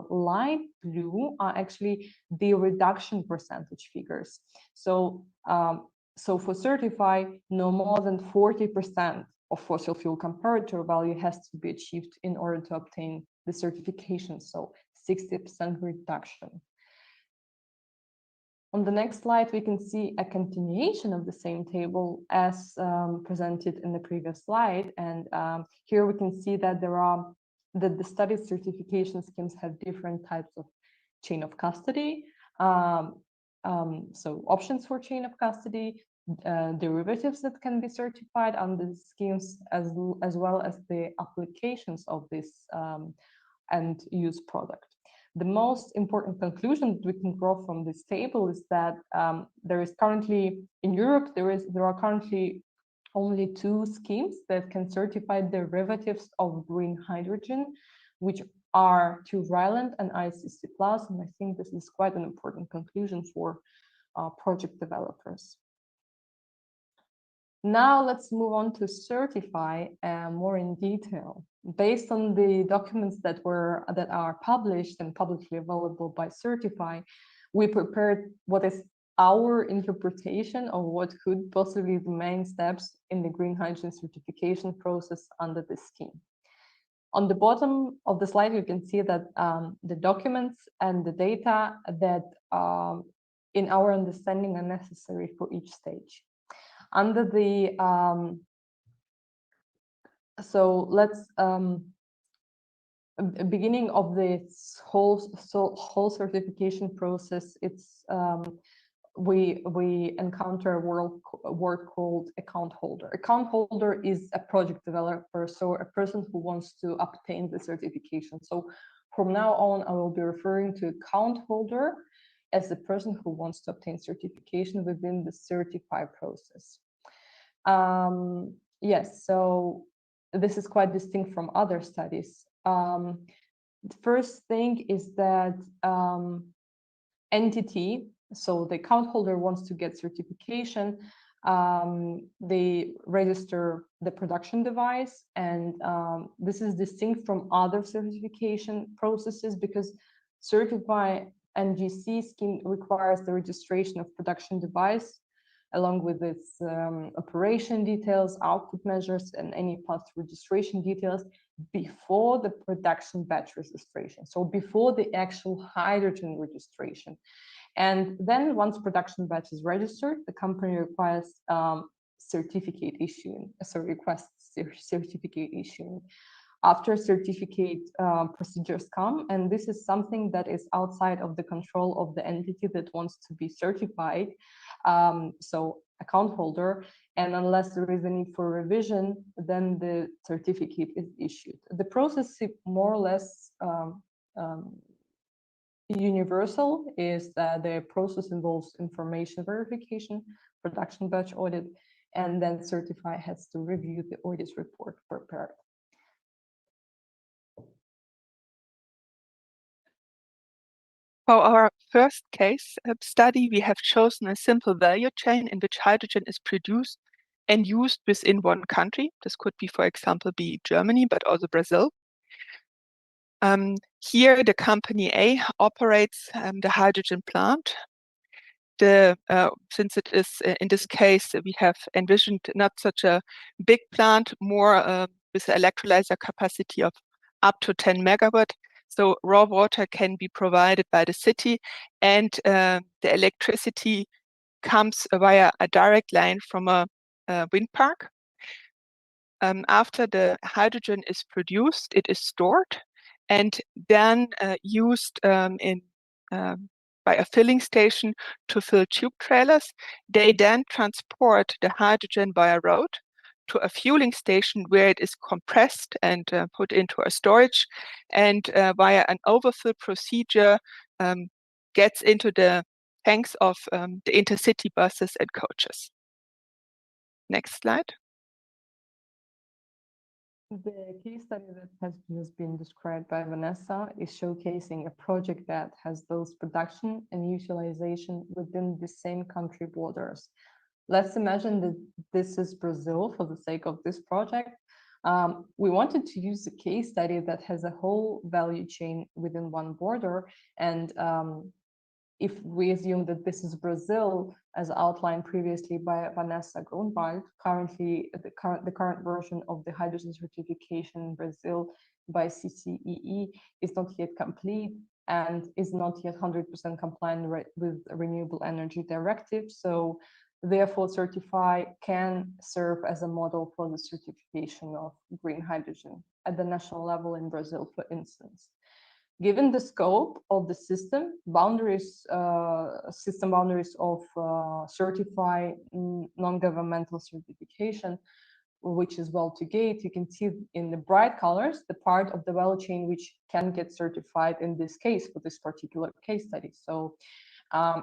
light blue are actually the reduction percentage figures. So, so for certify, no more than 40% of fossil fuel comparator value has to be achieved in order to obtain the certification. So 60% reduction. On the next slide, we can see a continuation of the same table as presented in the previous slide. And here we can see that the study certification schemes have different types of chain of custody. So options for chain of custody, derivatives that can be certified under the schemes, as well as the applications of this end use product. The most important conclusion that we can draw from this table is that there is currently in Europe there are currently only 2 schemes that can certify derivatives of green hydrogen, which are to Ryland and ICC Plus, and I think this is quite an important conclusion for project developers. Now let's move on to certify more in detail. Based on the documents that are published and publicly available by Certify, we prepared what is our interpretation of what could possibly be the main steps in the green hydrogen certification process under this scheme. On the bottom of the slide, you can see that the documents and the data that, in our understanding, are necessary for each stage. Under the so let's beginning of this whole certification process. It's we encounter a word called account holder. Account holder is a project developer, so a person who wants to obtain the certification. So from now on, I will be referring to account holder as the person who wants to obtain certification within the certify process. Yes, so this is quite distinct from other studies. The first thing is that entity, so the account holder wants to get certification, they register the production device, and this is distinct from other certification processes because Certify NGC scheme requires the registration of production device along with its operation details, output measures, and any past registration details before the production batch registration, so before the actual hydrogen registration. And then once production batch is registered, the company requires certificate issuing, so requests certificate issuing. After certificate procedures come, and this is something that is outside of the control of the entity that wants to be certified, so account holder, and unless there is a need for revision, then the certificate is issued. The process is more or less universal, is that the process involves information verification, production batch audit, and then Certify has to review the audit report prepared. For our first case study, we have chosen a simple value chain in which hydrogen is produced and used within one country. This could be, for example, be Germany, but also Brazil. Here, the company A operates the hydrogen plant. Since it is, in this case, we have envisioned not such a big plant, more with an electrolyzer capacity of up to 10 megawatt. So raw water can be provided by the city, and the electricity comes via a direct line from a wind park. After the hydrogen is produced, it is stored and then used by a filling station to fill tube trailers. They then transport the hydrogen via road to a fueling station where it is compressed and put into a storage, and via an overfill procedure gets into the tanks of the intercity buses and coaches. Next slide. The case study that has just been described by Vanessa is showcasing a project that has those production and utilization within the same country borders. Let's imagine that this is Brazil for the sake of this project, We wanted to use a case study that has a whole value chain within one border. And if we assume that this is Brazil, as outlined previously by Vanessa Grunwald, currently the current version of the hydrogen certification in Brazil by CCEE is not yet complete and is not yet 100% compliant with the Renewable Energy Directive. So therefore, Certify can serve as a model for the certification of green hydrogen at the national level in Brazil, for instance. Given the scope of the system boundaries of Certify non-governmental certification, which is well to gate, you can see in the bright colors the part of the value chain which can get certified in this case for this particular case study. So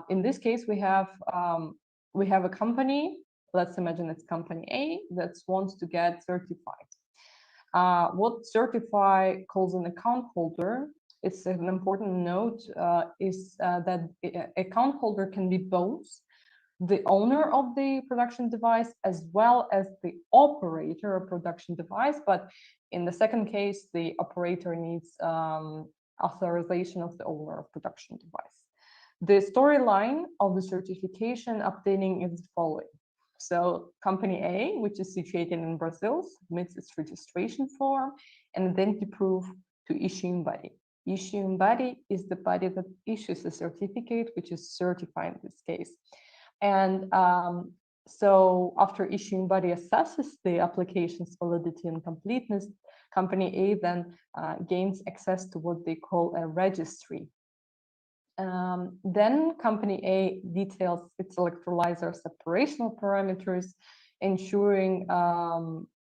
in this case, we have a company. Let's imagine it's company A that wants to get certified. What Certify calls an account holder, it's an important note, is that account holder can be both the owner of the production device as well as the operator of production device. But in the second case, the operator needs authorization of the owner of production device. The storyline of the certification obtaining is the following. So company A, which is situated in Brazil, submits its registration form and identity proof to issuing body. Issuing body is the body that issues the certificate, which is certified in this case. And so after issuing body assesses the application's validity and completeness, company A then gains access to what they call a registry. Then company A details its electrolyzer separational parameters, ensuring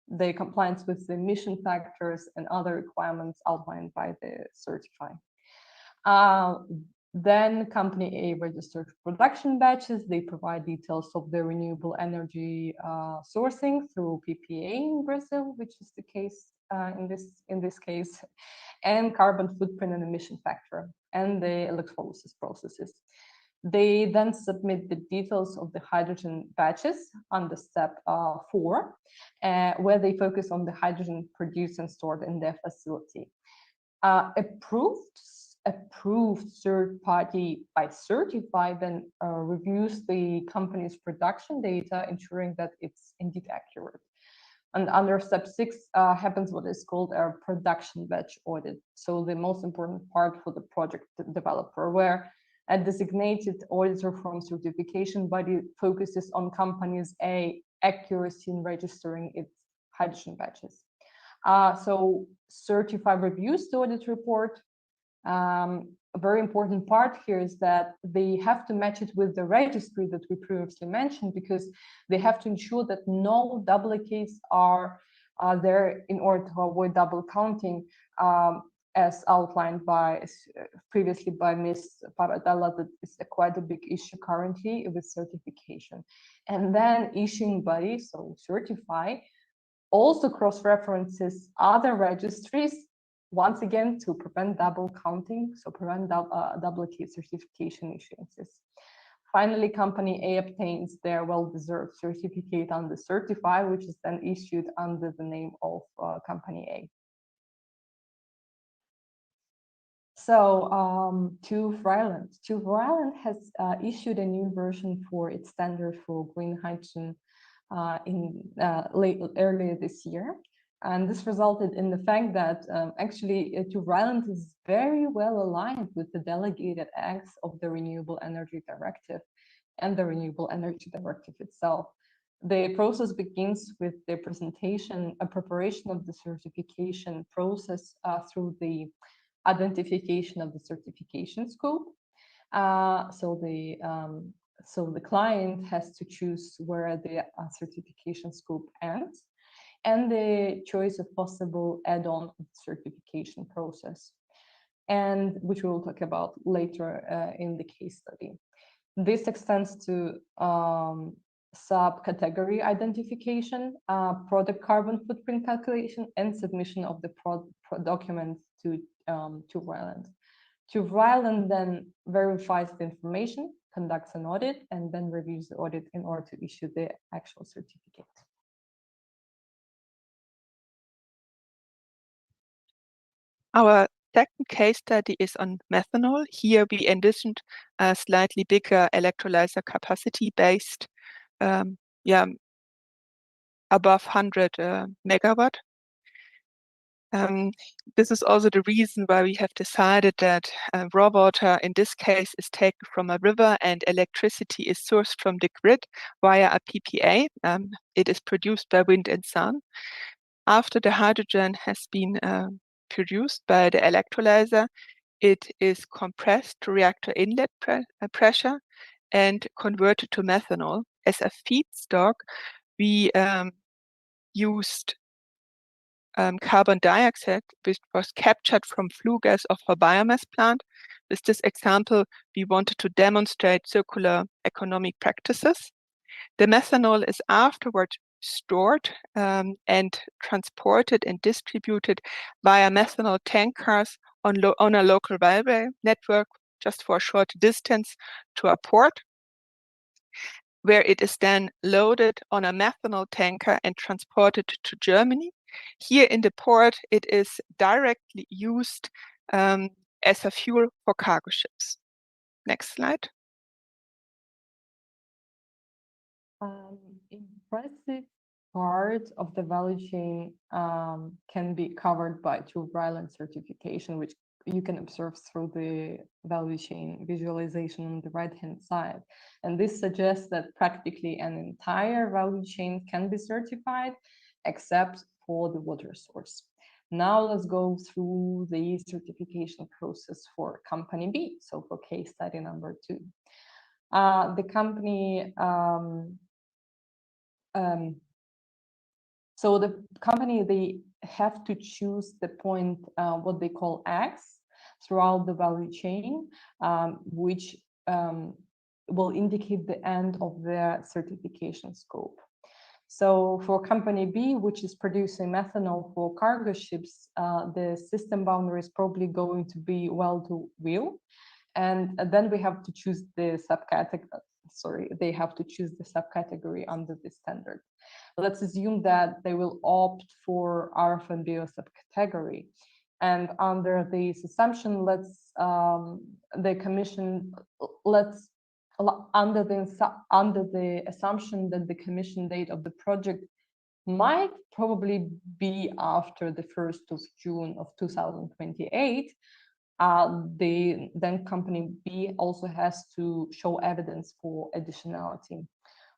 the compliance with the emission factors and other requirements outlined by the Certify. Then company A registered production batches. They provide details of the renewable energy sourcing through PPA in Brazil, which is the case in this case, and carbon footprint and emission factor, and the electrolysis processes. They then submit the details of the hydrogen batches under step 4, where they focus on the hydrogen produced and stored in their facility. Approved third party by Certify then reviews the company's production data, ensuring that it's indeed accurate. And under step 6 happens what is called a production batch audit. So the most important part for the project developer, where a designated auditor from certification body focuses on company's accuracy in registering its hydrogen batches. So Certify reviews the audit report. A very important part here is that they have to match it with the registry that we previously mentioned, because they have to ensure that no duplicates are there in order to avoid double counting, as outlined by previously by Ms. Paradella. That is quite a big issue currently with certification. And then issuing body, so Certify, also cross-references other registries, once again, to prevent double counting, so prevent duplicate certification issuances. Finally, company A obtains their well-deserved certificate under Certify, which is then issued under the name of company A. So TÜV Rheinland has issued a new version for its standard for green hydrogen earlier this year. And this resulted in the fact that actually TÜV Rheinland is very well aligned with the delegated acts of the Renewable Energy Directive and the Renewable Energy Directive itself. The process begins with the presentation, a preparation of the certification process through the identification of the certification scope. So the client has to choose where the certification scope ends, and the choice of possible add-on certification process, and which we will talk about later in the case study. This extends to subcategory identification, product carbon footprint calculation, and submission of the document to TÜV Rheinland. TÜV Rheinland then verifies the information, conducts an audit, and then reviews the audit in order to issue the actual certificate. Our second case study is on methanol. Here we envisioned a slightly bigger electrolyzer capacity based, above 100 megawatt. This is also the reason why we have decided that raw water in this case is taken from a river and electricity is sourced from the grid via a PPA. It is produced by wind and sun. After the hydrogen has been produced by the electrolyzer, it is compressed to reactor inlet pressure and converted to methanol. As a feedstock, we used carbon dioxide, which was captured from flue gas of a biomass plant. With this example, we wanted to demonstrate circular economic practices. The methanol is afterwards stored and transported and distributed via methanol tankers on a local railway network just for a short distance to a port, where it is then loaded on a methanol tanker and transported to Germany. Here in the port, it is directly used as a fuel for cargo ships. Next slide. Impressive part of the value chain can be covered by through Ryland certification, which you can observe through the value chain visualization on the right-hand side. And this suggests that practically an entire value chain can be certified, except for the water source. Now let's go through the certification process for company B, so for case study number 2. The company so the company, they have to choose the point, what they call X, throughout the value chain, which will indicate the end of their certification scope. So for company B, which is producing methanol for cargo ships, the system boundary is probably going to be well to wheel. And then we have to choose the subcategory. Sorry, they have to choose the subcategory under the standard. Let's assume that they will opt for RF&BO subcategory. And under this assumption, under the assumption that the commission date of the project might probably be after the 1st of June of 2028, then company B also has to show evidence for additionality.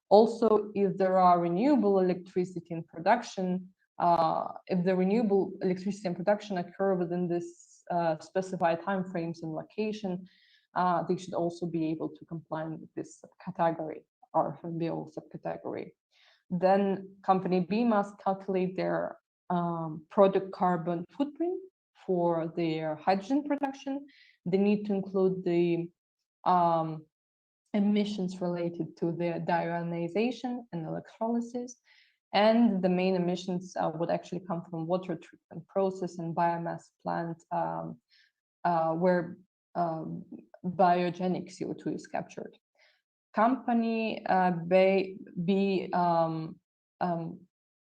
Also, if there are renewable electricity in production, if the renewable electricity in production occur within this specified timeframes and location, they should also be able to comply with this subcategory, RF&BO subcategory. Then company B must calculate their product carbon footprint for their hydrogen production. They need to include the emissions related to the deionization and electrolysis. And the main emissions would actually come from water treatment process and biomass plant where biogenic CO2 is captured. Company B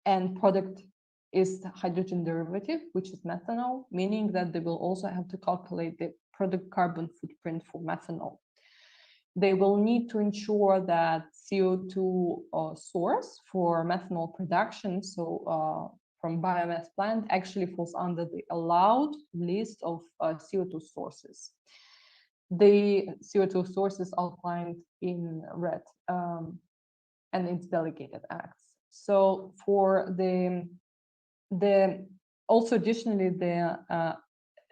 end product is the hydrogen derivative, which is methanol, meaning that they will also have to calculate the product carbon footprint for methanol. They will need to ensure that CO2 source for methanol production, so from biomass plant, actually falls under the allowed list of CO2 sources. The CO2 sources outlined in red and its delegated acts. So for also additionally, the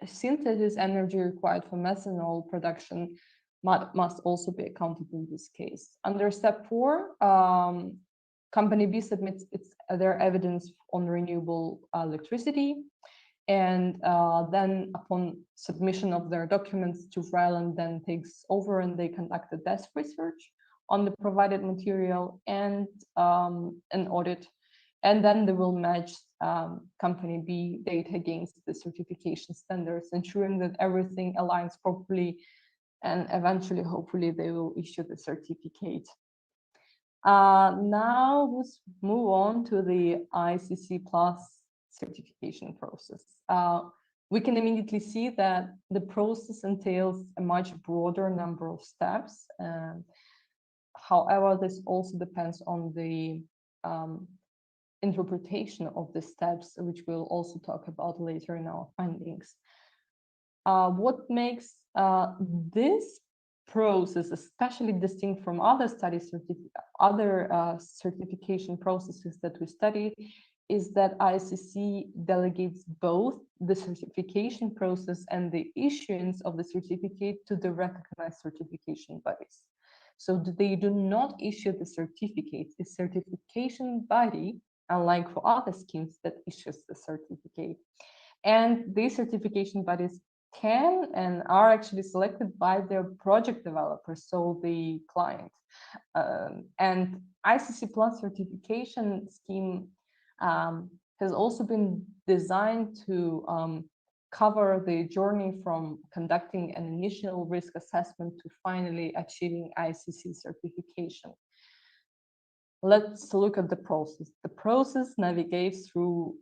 synthesis energy required for methanol production must also be accounted in this case. Under step 4, company B submits their evidence on renewable electricity, and then upon submission of their documents to Ryland then takes over and they conduct a desk research on the provided material and an audit, and then they will match company B data against the certification standards, ensuring that everything aligns properly, and eventually, hopefully, they will issue the certificate. Now let's move on to the ICC Plus certification process. we can immediately see that the process entails a much broader number of steps. However, this also depends on the interpretation of the steps, which we'll also talk about later in our findings. What makes this process especially distinct from other certification processes that we studied is that ICC delegates both the certification process and the issuance of the certificate to the recognized certification bodies. So they do not issue the certificate. The certification body, unlike for other schemes, that issues the certificate. And these certification bodies can and are actually selected by their project developers, so the client. And ICC Plus certification scheme has also been designed to cover the journey from conducting an initial risk assessment to finally achieving ICC certification. Let's look at the process. The process navigates through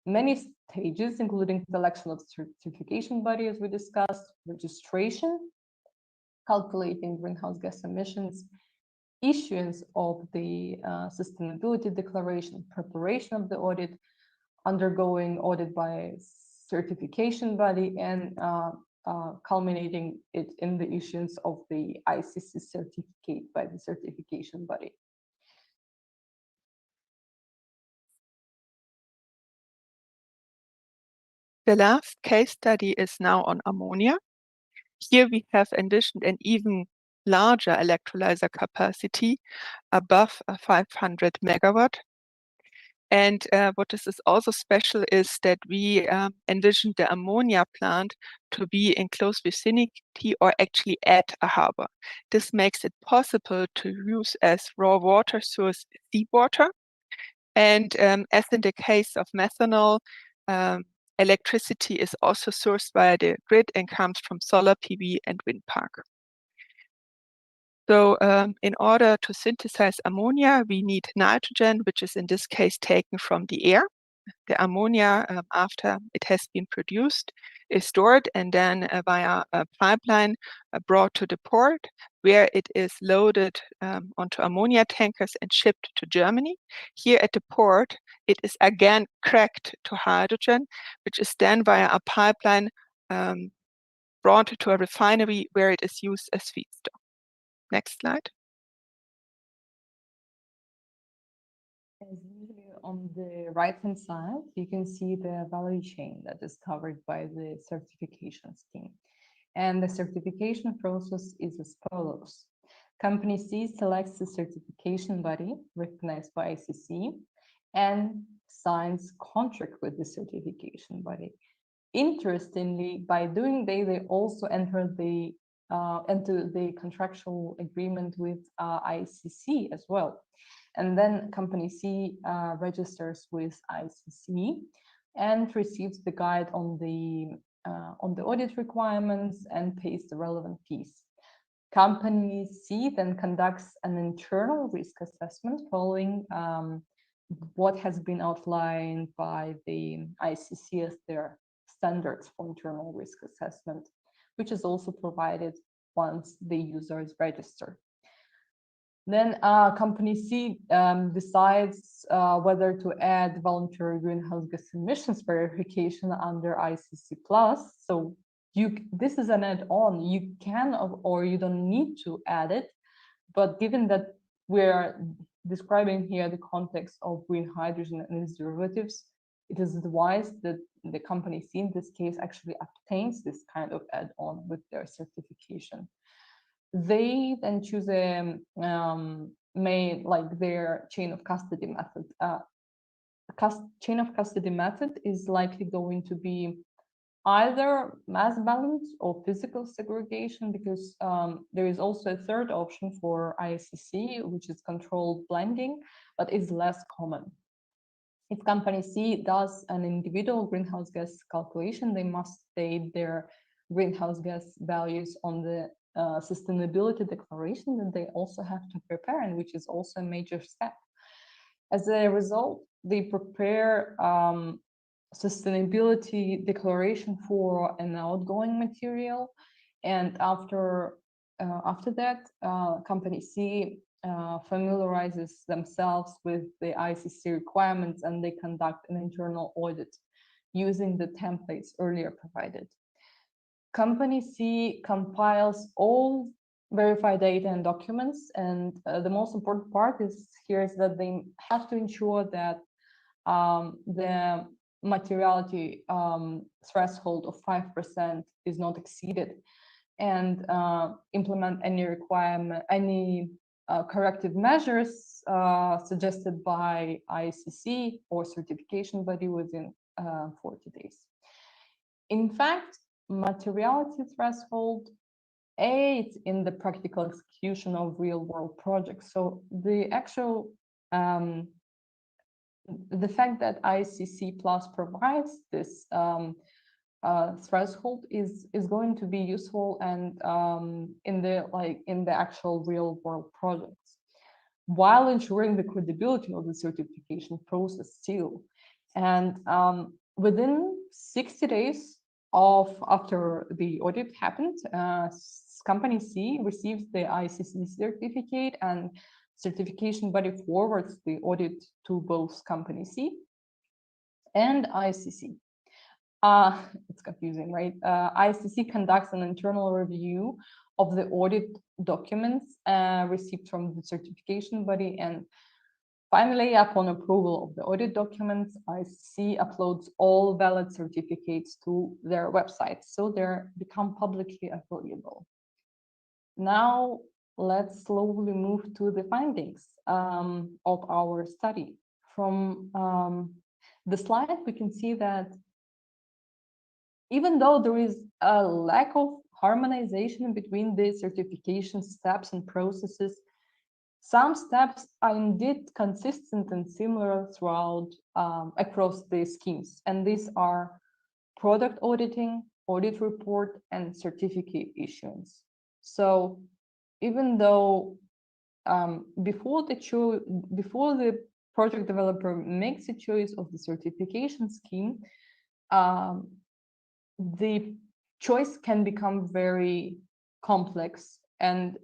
many stages, including selection of certification body, as we discussed, registration, calculating greenhouse gas emissions, issuance of the sustainability declaration, preparation of the audit, undergoing audit by certification body, and culminating it in the issuance of the ICC certificate by the certification body. The last case study is now on ammonia. Here we have envisioned an even larger electrolyzer capacity above 500 megawatt. And what is also special is that we envisioned the ammonia plant to be in close vicinity or actually at a harbor. This makes it possible to use as raw water source seawater. And as in the case of methanol, electricity is also sourced via the grid and comes from solar PV and wind park. So in order to synthesize ammonia, we need nitrogen, which is in this case taken from the air. The ammonia, after it has been produced, is stored and then via a pipeline brought to the port, where it is loaded onto ammonia tankers and shipped to Germany. Here at the port, it is again cracked to hydrogen, which is then via a pipeline brought to a refinery where it is used as feedstock. Next slide. As usually on the right-hand side, you can see the value chain that is covered by the certification scheme. And the certification process is as follows. Company C selects the certification body recognized by ICC and signs contract with the certification body. Interestingly, by doing they also enter into the contractual agreement with ICC as well. And then company C registers with ICC and receives the guide on the audit requirements and pays the relevant fees. Company C then conducts an internal risk assessment following what has been outlined by the ICC as their standards for internal risk assessment, which is also provided once the user is registered. Then company C decides whether to add voluntary greenhouse gas emissions verification under ICC Plus. So this is an add-on. You can or you don't need to add it, but given that we're describing here the context of green hydrogen and its derivatives, it is wise that the company C in this case actually obtains this kind of add-on with their certification. They then choose a their chain of custody method. Chain of custody method is likely going to be either mass balance or physical segregation, because there is also a third option for ICC, which is controlled blending, but is less common. If company C does an individual greenhouse gas calculation, they must state their greenhouse gas values on the sustainability declaration that they also have to prepare, and which is also a major step. As a result, they prepare sustainability declaration for an outgoing material, and after that, company C familiarizes themselves with the ICC requirements, and they conduct an internal audit using the templates earlier provided. Company C compiles all verified data and documents, and the most important part is that they have to ensure that the materiality threshold of 5% is not exceeded, and implement any corrective measures suggested by ICC or certification body within 40 days. In fact, materiality threshold aids in the practical execution of real-world projects. So the actual the fact that ICC Plus provides this threshold is going to be useful and in the actual real-world projects, while ensuring the credibility of the certification process still. And within 60 days after the audit happened, company C receives the ICC certificate, and certification body forwards the audit to both company C and ICC. It's confusing, right? ICC conducts an internal review of the audit documents received from the certification body, and finally, upon approval of the audit documents, ICC uploads all valid certificates to their website, so they become publicly available. Now, let's slowly move to the findings of our study. From the slide, we can see that even though there is a lack of harmonization between the certification steps and processes, some steps are indeed consistent and similar throughout across the schemes, and these are product auditing, audit report, and certificate issuance. So even though before the project developer makes a choice of the certification scheme, the choice can become very complex, and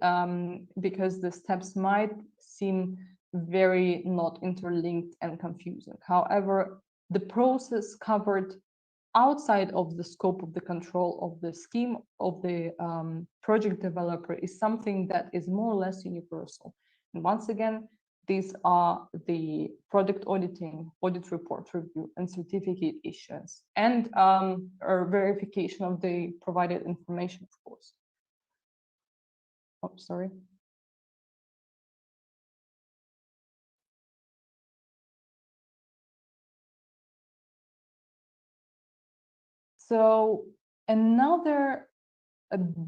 because the steps might seem very not interlinked and confusing. However, the process covered outside of the scope of the control of the scheme of the project developer is something that is more or less universal. And once again, these are the product auditing, audit report review, and certificate issuance, and or verification of the provided information, of course. Oh, sorry. So another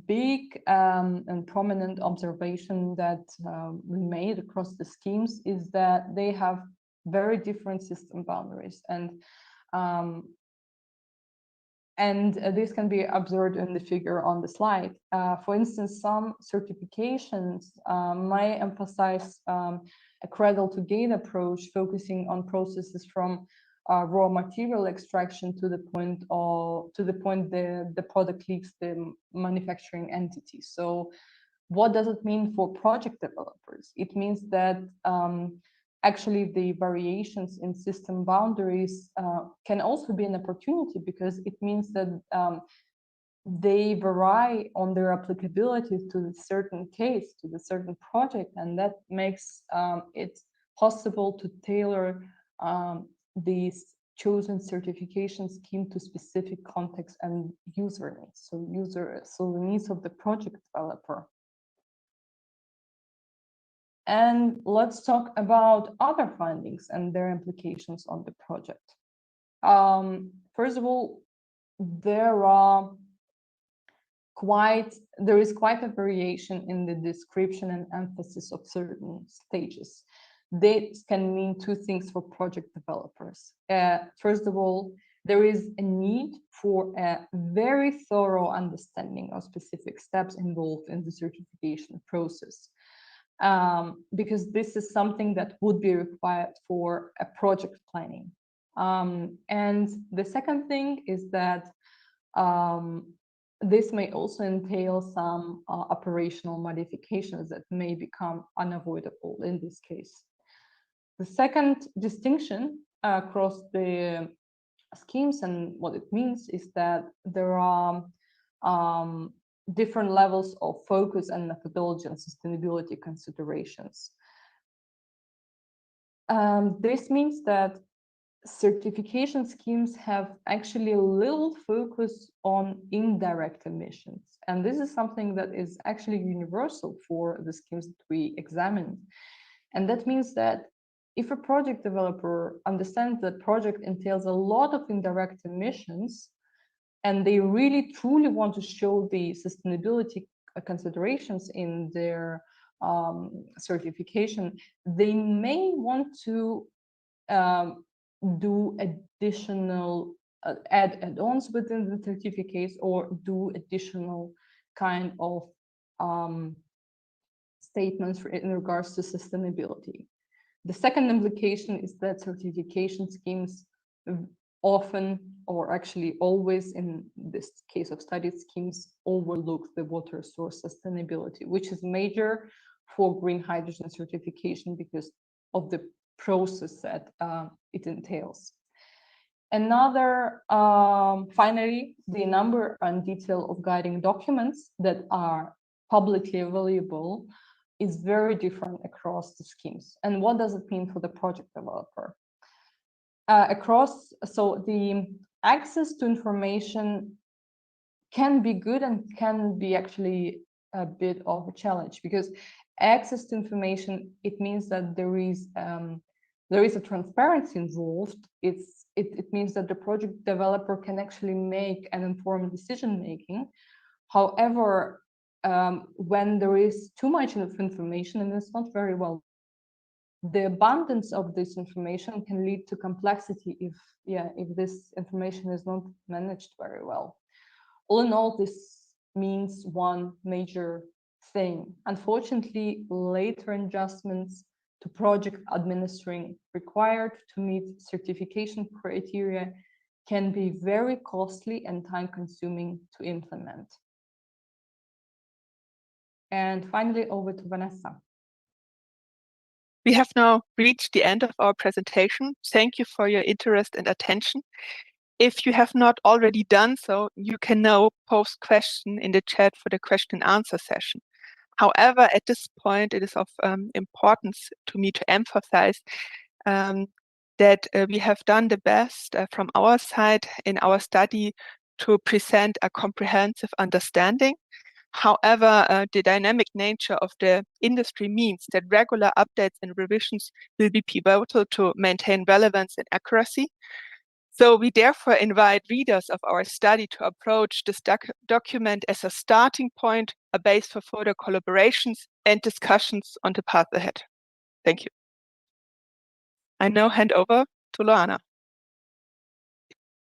big and prominent observation that we made across the schemes is that they have very different system boundaries, and this can be observed in the figure on the slide. For instance, some certifications might emphasize a cradle-to-gate approach, focusing on processes from raw material extraction to the point the product leaves the manufacturing entity. So what does it mean for project developers? It means that actually the variations in system boundaries can also be an opportunity, because it means that they vary on their applicability to the certain case, to the certain project, and that makes it possible to tailor these chosen certification scheme to specific context and user needs, so the needs of the project developer. And let's talk about other findings and their implications on the project. First of all, there is quite a variation in the description and emphasis of certain stages. This can mean two things for project developers. First of all, there is a need for a very thorough understanding of specific steps involved in the certification process, because this is something that would be required for a project planning. And the second thing is that this may also entail some operational modifications that may become unavoidable in this case. The second distinction across the schemes and what it means is that there are different levels of focus and methodology and sustainability considerations. This means that certification schemes have actually little focus on indirect emissions. And this is something that is actually universal for the schemes that we examined. And that means that if a project developer understands that project entails a lot of indirect emissions, and they really truly want to show the sustainability considerations in their certification, they may want to do additional add-ons within the certificates or do additional kind of statements in regards to sustainability. The second implication is that certification schemes often, or actually always in this case of studied schemes, overlook the water source sustainability, which is major for green hydrogen certification because of the process that it entails. Another, finally, the number and detail of guiding documents that are publicly available is very different across the schemes. And what does it mean for the project developer? So the access to information can be good and can be actually a bit of a challenge, because access to information, it means that there is a transparency involved. It means that the project developer can actually make an informed decision making. However, when there is too much information and it's not very well, the abundance of this information can lead to complexity if this information is not managed very well. All in all, this means one major thing. Unfortunately, later adjustments to project administering required to meet certification criteria can be very costly and time-consuming to implement. And finally, over to Vanessa. We have now reached the end of our presentation. Thank you for your interest and attention. If you have not already done so, you can now post questions in the chat for the question and answer session. However, at this point, it is of importance to me to emphasize that we have done the best from our side in our study to present a comprehensive understanding. However, the dynamic nature of the industry means that regular updates and revisions will be pivotal to maintain relevance and accuracy. So we therefore invite readers of our study to approach this document as a starting point, a base for further collaborations and discussions on the path ahead. Thank you. I now hand over to Loana.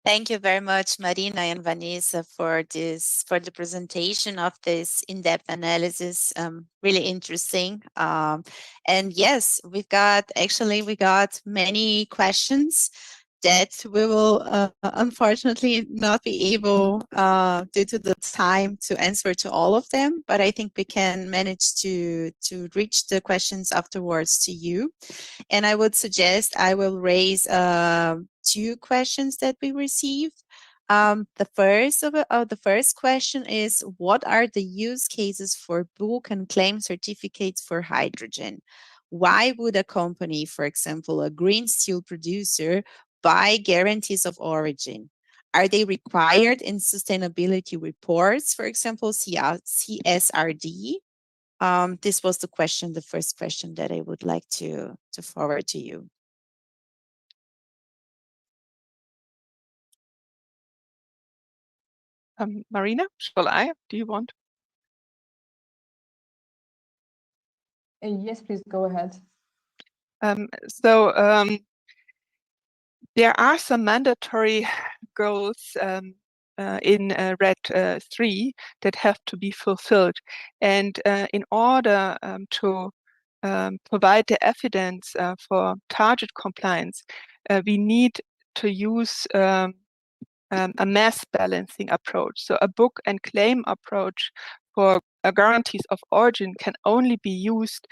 Thank you very much, Marina and Vanessa, for the presentation of this in-depth analysis. Really interesting. And yes, we got many questions that we will unfortunately not be able, due to the time, to answer to all of them, but I think we can manage to reach the questions afterwards to you. And I would suggest I will raise 2 questions that we received. The first question is, what are the use cases for book and claim certificates for hydrogen? Why would a company, for example, a green steel producer, buy guarantees of origin? Are they required in sustainability reports, for example, CSRD? This was the first question that I would like to forward to you. Marina, shall I? Do you want? Yes, please go ahead. There are some mandatory goals in RED 3 that have to be fulfilled. And in order to provide the evidence for target compliance, we need to use a mass balancing approach. So a book and claim approach for guarantees of origin can only be used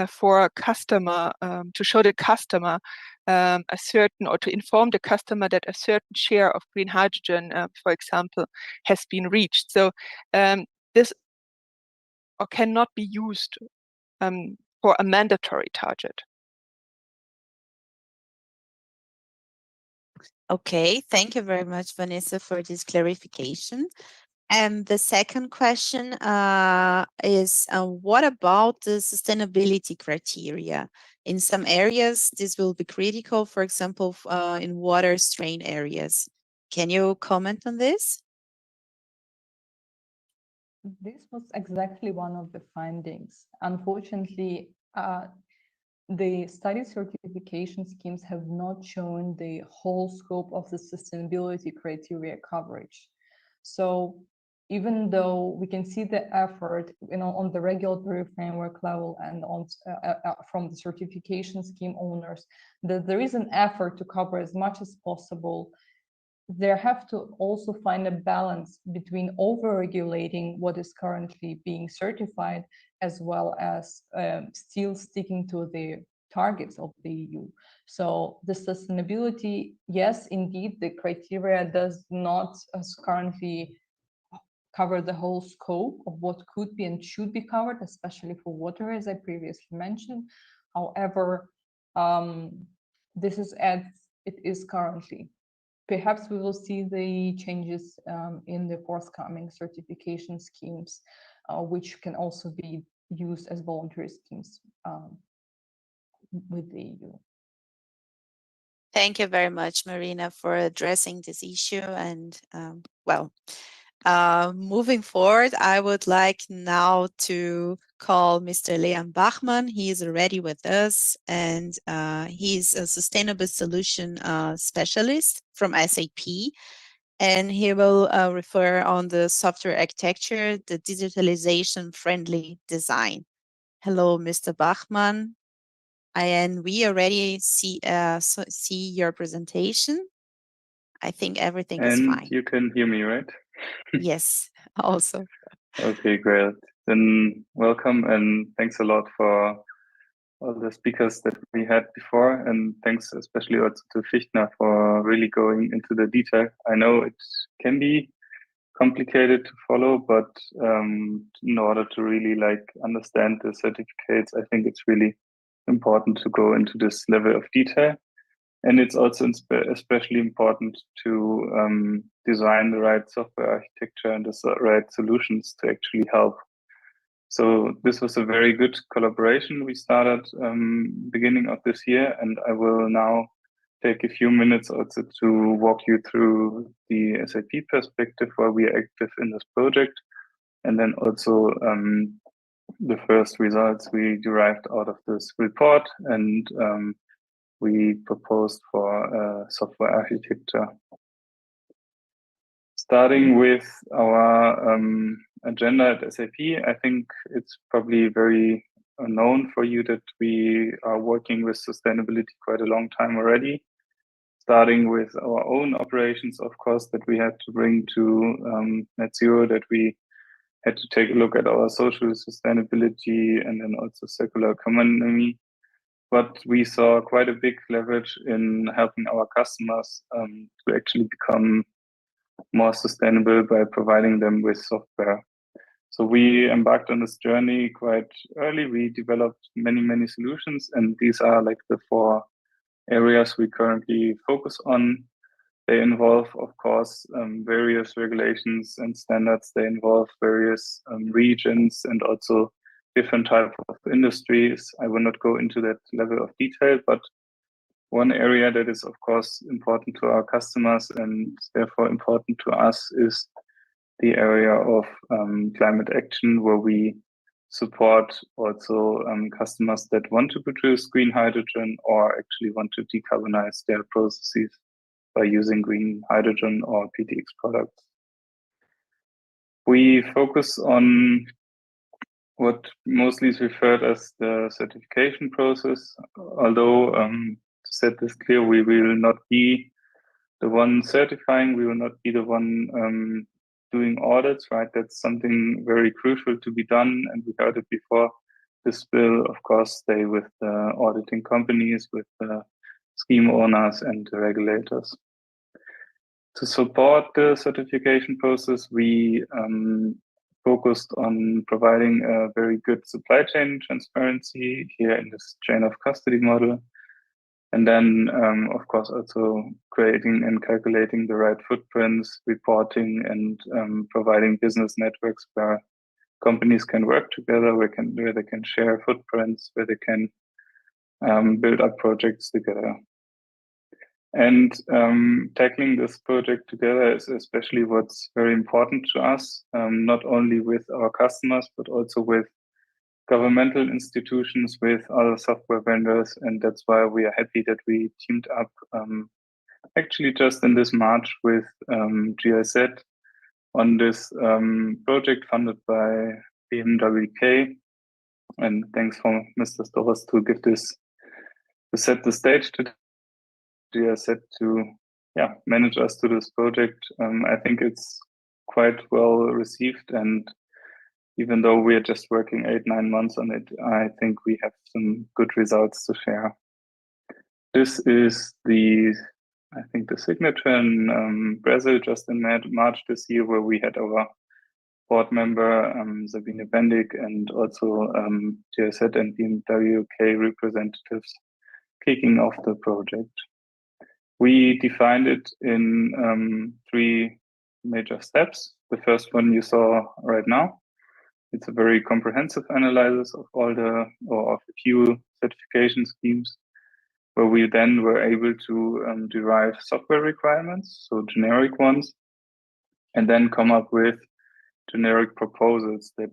for a customer, to show the customer a certain, or to inform the customer that a certain share of green hydrogen, for example, has been reached. So this or cannot be used for a mandatory target. Okay, thank you very much, Vanessa, for this clarification. And the second question is, what about the sustainability criteria? In some areas, this will be critical, for example, in water strain areas. Can you comment on this? This was exactly one of the findings. Unfortunately, the study certification schemes have not shown the whole scope of the sustainability criteria coverage. So even though we can see the effort, on the regulatory framework level and on from the certification scheme owners, that there is an effort to cover as much as possible, there have to also find a balance between over-regulating what is currently being certified, as well as still sticking to the targets of the EU. So the sustainability, yes, indeed, the criteria does not currently cover the whole scope of what could be and should be covered, especially for water, as I previously mentioned. However, this is as it is currently. Perhaps we will see the changes in the forthcoming certification schemes, which can also be used as voluntary schemes with the EU. Thank you very much, Marina, for addressing this issue. And moving forward, I would like now to call Mr. Leon Bachmann. He is already with us, and he's a sustainable solution specialist from SAP. And he will refer on the software architecture, the digitalization friendly design. Hello, Mr. Bachmann. And we already see your presentation. I think everything is fine. And you can hear me, right? Yes, also. Okay, great. Then welcome and thanks a lot for all the speakers that we had before. And thanks especially also to Fichtner for really going into the detail. I know it can be complicated to follow, but in order to really understand the certificates, I think it's really important to go into this level of detail. And it's also especially important to design the right software architecture and the right solutions to actually help. So this was a very good collaboration we started beginning of this year, and I will now take a few minutes also to walk you through the SAP perspective where we are active in this project, and then also the first results we derived out of this report and we proposed for software architecture. Starting with our agenda at SAP, I think it's probably very known for you that we are working with sustainability quite a long time already. Starting with our own operations, of course, that we had to bring to net zero, that we had to take a look at our social sustainability and then also circular economy. But we saw quite a big leverage in helping our customers to actually become more sustainable by providing them with software. So we embarked on this journey quite early. We developed many solutions, and these are the 4 areas we currently focus on. They involve, of course, various regulations and standards. They involve various regions and also different types of industries. I will not go into that level of detail, but one area that is, of course, important to our customers and therefore important to us is the area of climate action, where we support also customers that want to produce green hydrogen or actually want to decarbonize their processes by using green hydrogen or PTX products. We focus on what mostly is referred as the certification process, although to set this clear, we will not be the one certifying. We will not be the one doing audits, right? That's something very crucial to be done, and we heard it before. This will, of course, stay with the auditing companies, with the scheme owners and the regulators. To support the certification process, we focused on providing a very good supply chain transparency here in this chain of custody model. And then, of course, also creating and calculating the right footprints, reporting, and providing business networks where companies can work together, where they can share footprints, where they can build up projects together. And tackling this project together is especially what's very important to us, not only with our customers, but also with governmental institutions, with other software vendors. And that's why we are happy that we teamed up actually just in this March with GIZ on this project funded by BMWK. And thanks for Mr. Storas to give this, to set the stage to GIZ to manage us to this project. I think it's quite well received, and even though we are just working 8-9 months on it, I think we have some good results to share. This is the signature in Brazil just in March this year, where we had our board member Sabine Bendig and also GIZ and BMWK representatives kicking off the project. We defined it in 3 major steps. The first one you saw right now. It's a very comprehensive analysis of all of a few certification schemes, where we then were able to derive software requirements, so generic ones, and then come up with generic proposals that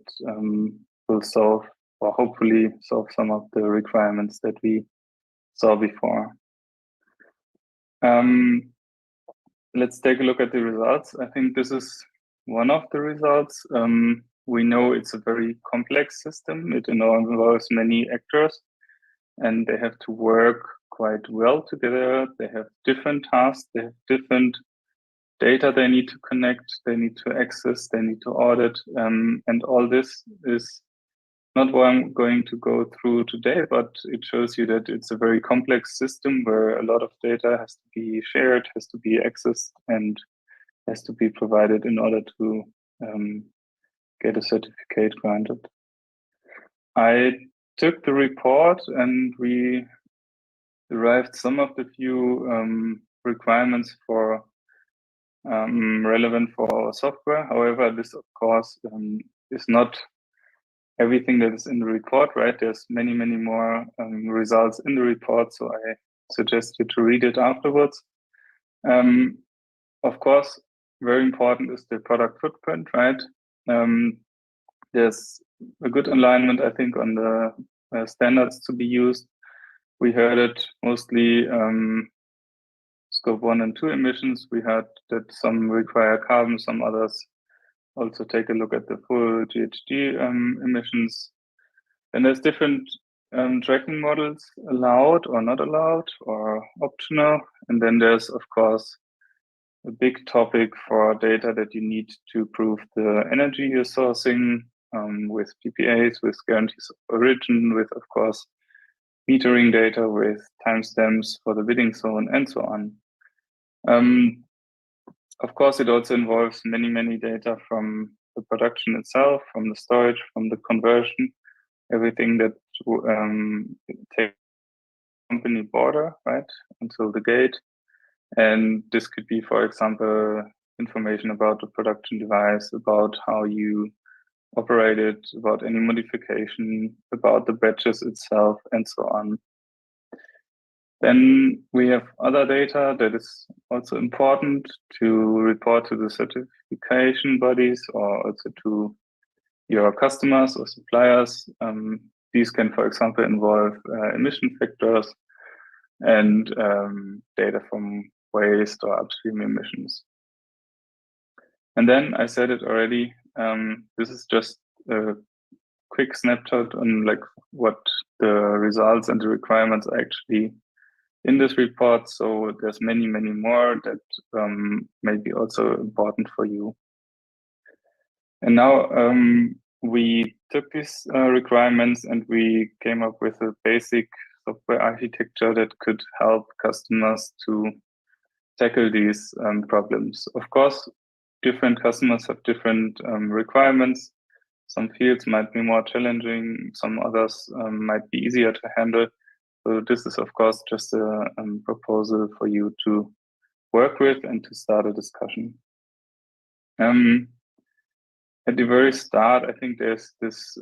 will solve, or hopefully solve, some of the requirements that we saw before. Let's take a look at the results. I think this is one of the results. We know it's a very complex system. It involves many actors, and they have to work quite well together. They have different tasks. They have different data they need to connect, they need to access, they need to audit. And all this is not what I'm going to go through today, but it shows you that it's a very complex system where a lot of data has to be shared, has to be accessed, and has to be provided in order to get a certificate granted. I took the report and we derived some of the few requirements for relevant for our software. However, this of course is not everything that is in the report, right? There's many more results in the report, so I suggest you to read it afterwards. Of course, very important is the product footprint, right? There's a good alignment, I think, on the standards to be used. We heard it mostly scope 1 and 2 emissions. We heard that some require carbon, some others also take a look at the full GHG emissions. And there's different tracking models allowed or not allowed or optional. And then there's, of course, a big topic for data that you need to prove the energy you're sourcing with PPAs, with guarantees of origin, with, of course, metering data, with timestamps for the bidding zone, and so on. Of course, it also involves many data from the production itself, from the storage, from the conversion, everything that takes company border, right, until the gate. And this could be, for example, information about the production device, about how you operate it, about any modification, about the batches itself, and so on. Then we have other data that is also important to report to the certification bodies or also to your customers or suppliers. These can, for example, involve emission factors and data from waste or upstream emissions. And then I said it already, this is just a quick snapshot on like what the results and the requirements are actually in this report. So there's many more that may be also important for you. And now we took these requirements and we came up with a basic software architecture that could help customers to tackle these problems. Of course, different customers have different requirements. Some fields might be more challenging, some others might be easier to handle. So this is, of course, just a proposal for you to work with and to start a discussion. At the very start, I think there's this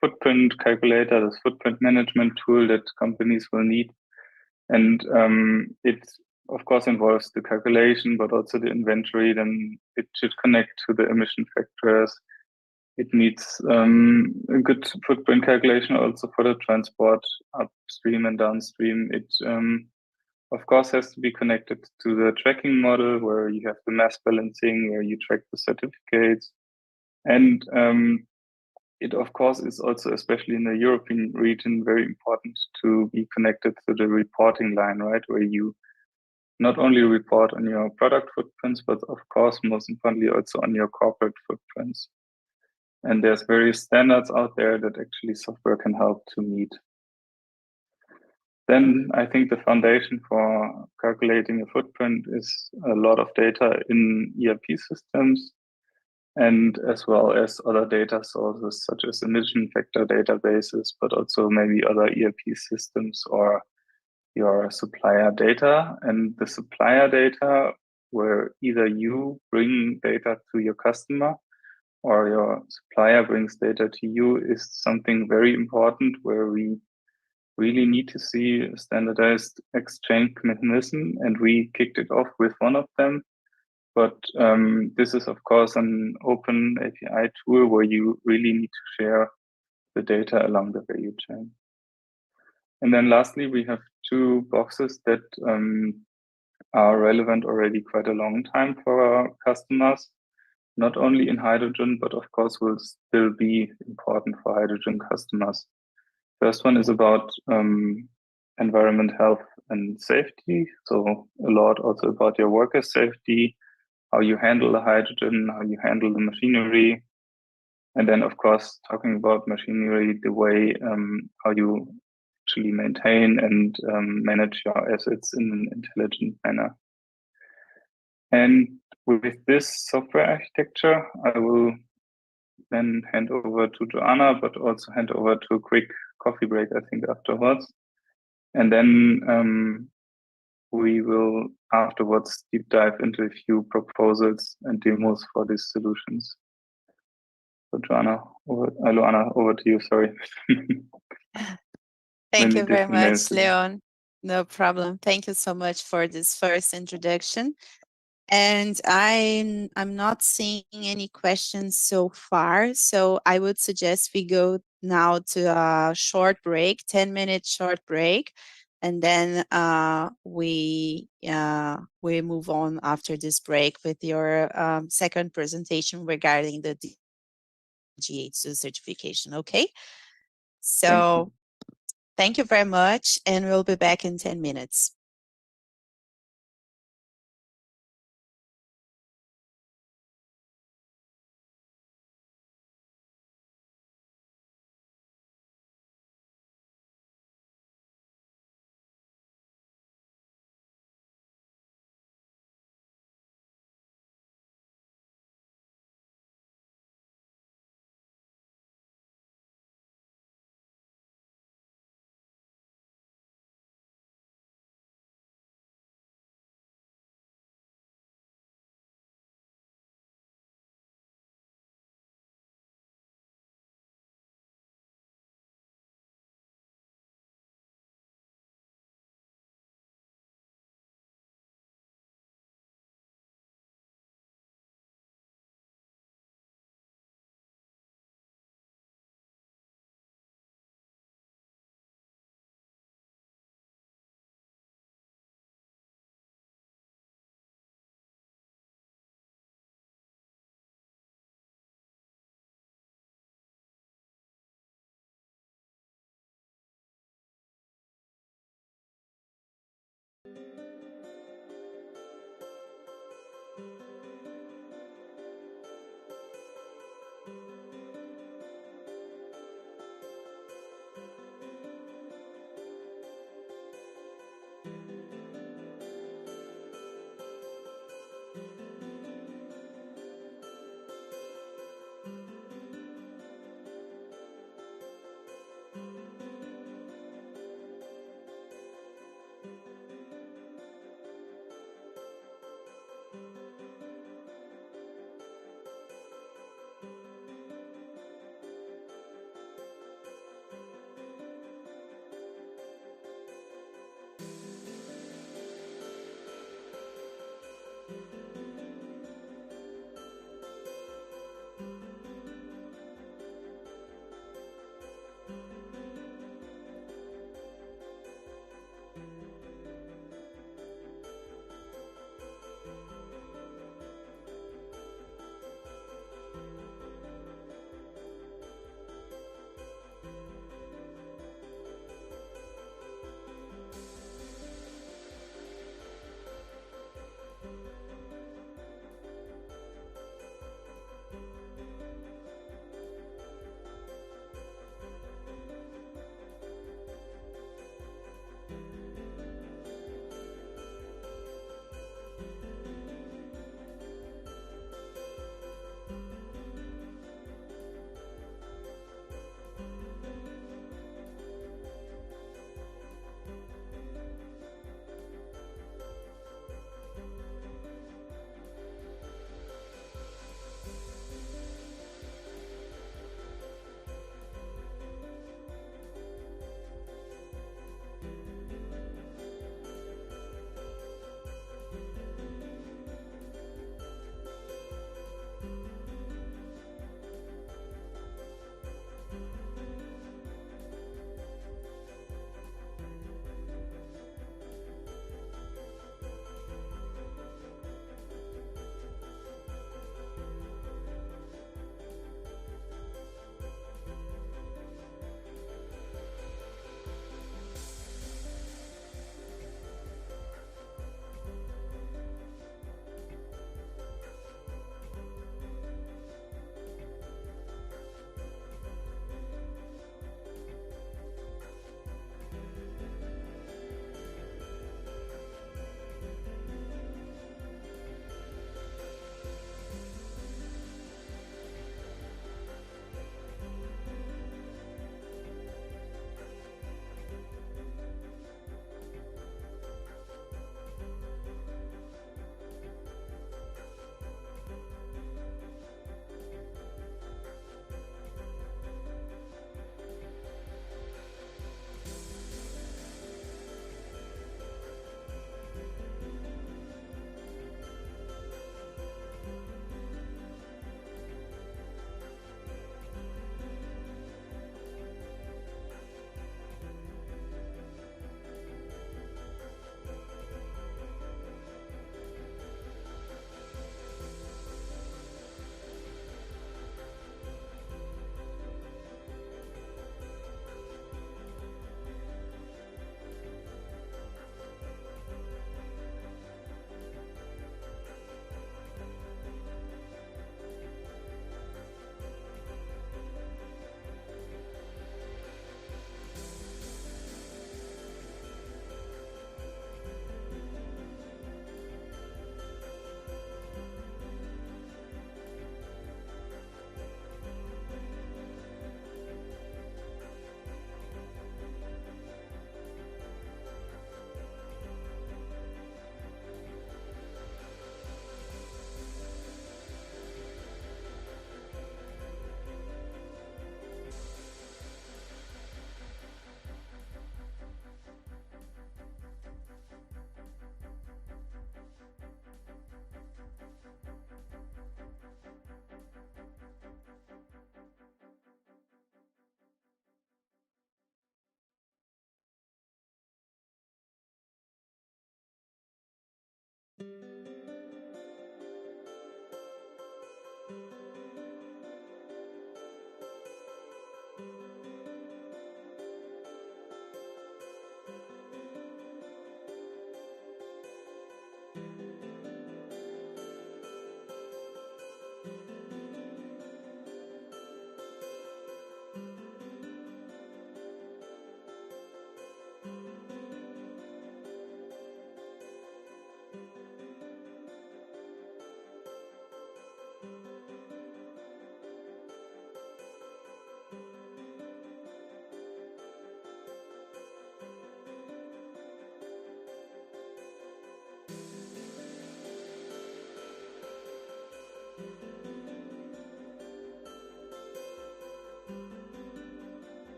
footprint calculator, this footprint management tool that companies will need. And it, of course, involves the calculation, but also the inventory. Then it should connect to the emission factors. It needs a good footprint calculation also for the transport upstream and downstream. It, of course, has to be connected to the tracking model where you have the mass balancing, where you track the certificates. And it, of course, is also, especially in the European region, very important to be connected to the reporting line, right? Where you not only report on your product footprints, but of course, most importantly, also on your corporate footprints. And there's various standards out there that actually software can help to meet. Then I think the foundation for calculating a footprint is a lot of data in ERP systems, and as well as other data sources such as emission factor databases, but also maybe other ERP systems or your supplier data. And the supplier data, where either you bring data to your customer or your supplier brings data to you, is something very important where we really need to see a standardized exchange mechanism, and we kicked it off with one of them. But this is, of course, an open API tool where you really need to share the data along the value chain. And then lastly, we have two boxes that are relevant already quite a long time for our customers, not only in hydrogen, but of course will still be important for hydrogen customers. First one is about environment, health, and safety. So a lot also about your worker safety, how you handle the hydrogen, how you handle the machinery. And then, of course, talking about machinery, the way how you actually maintain and manage your assets in an intelligent manner. And with this software architecture, I will then hand over to Joanna, but also hand over to a quick coffee break, I think, afterwards. And then we will afterwards deep dive into a few proposals and demos for these solutions. So Joanna, Luana, over to you, sorry. Thank you very much, Leon. No problem. Thank you so much for this first introduction. And I'm not seeing any questions so far, so I would suggest we go now to a short break, 10-minute short break, and then we move on after this break with your second presentation regarding the DG2 certification. Okay, so thank you very much, and we'll be back in 10 minutes.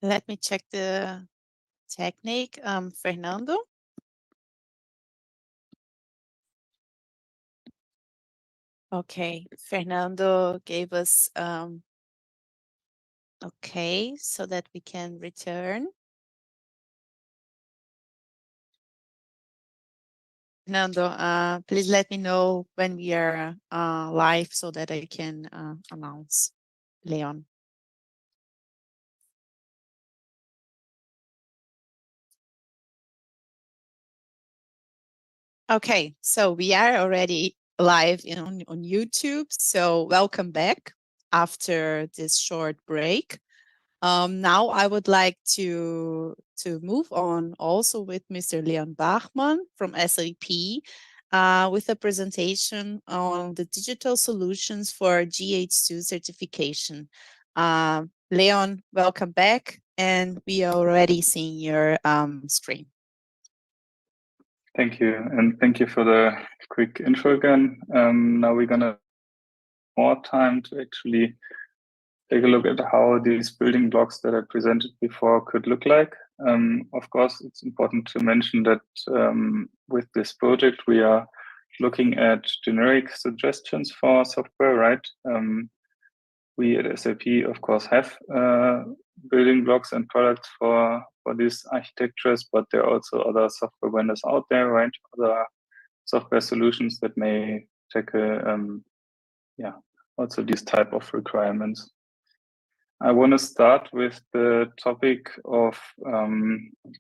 Let me check the technique. Fernando. Okay, Fernando gave us, okay, so that we can return. Fernando, please let me know when we are live so that I can announce Leon. Okay, so we are already live on YouTube. So welcome back after this short break. Now I would like to move on also with Mr. Leon Bachmann from SAP with a presentation on the digital solutions for GH2 certification. Leon, welcome back, and we are already seeing your screen. Thank you, and thank you for the quick intro again. Now we're gonna more time to actually take a look at how these building blocks that I presented before could look like. Of course, it's important to mention that with this project, we are looking at generic suggestions for software, right? We at SAP, of course, have building blocks and products for these architectures, but there are also other software vendors out there, right? Other software solutions that may tackle, also these type of requirements. I want to start with the topic of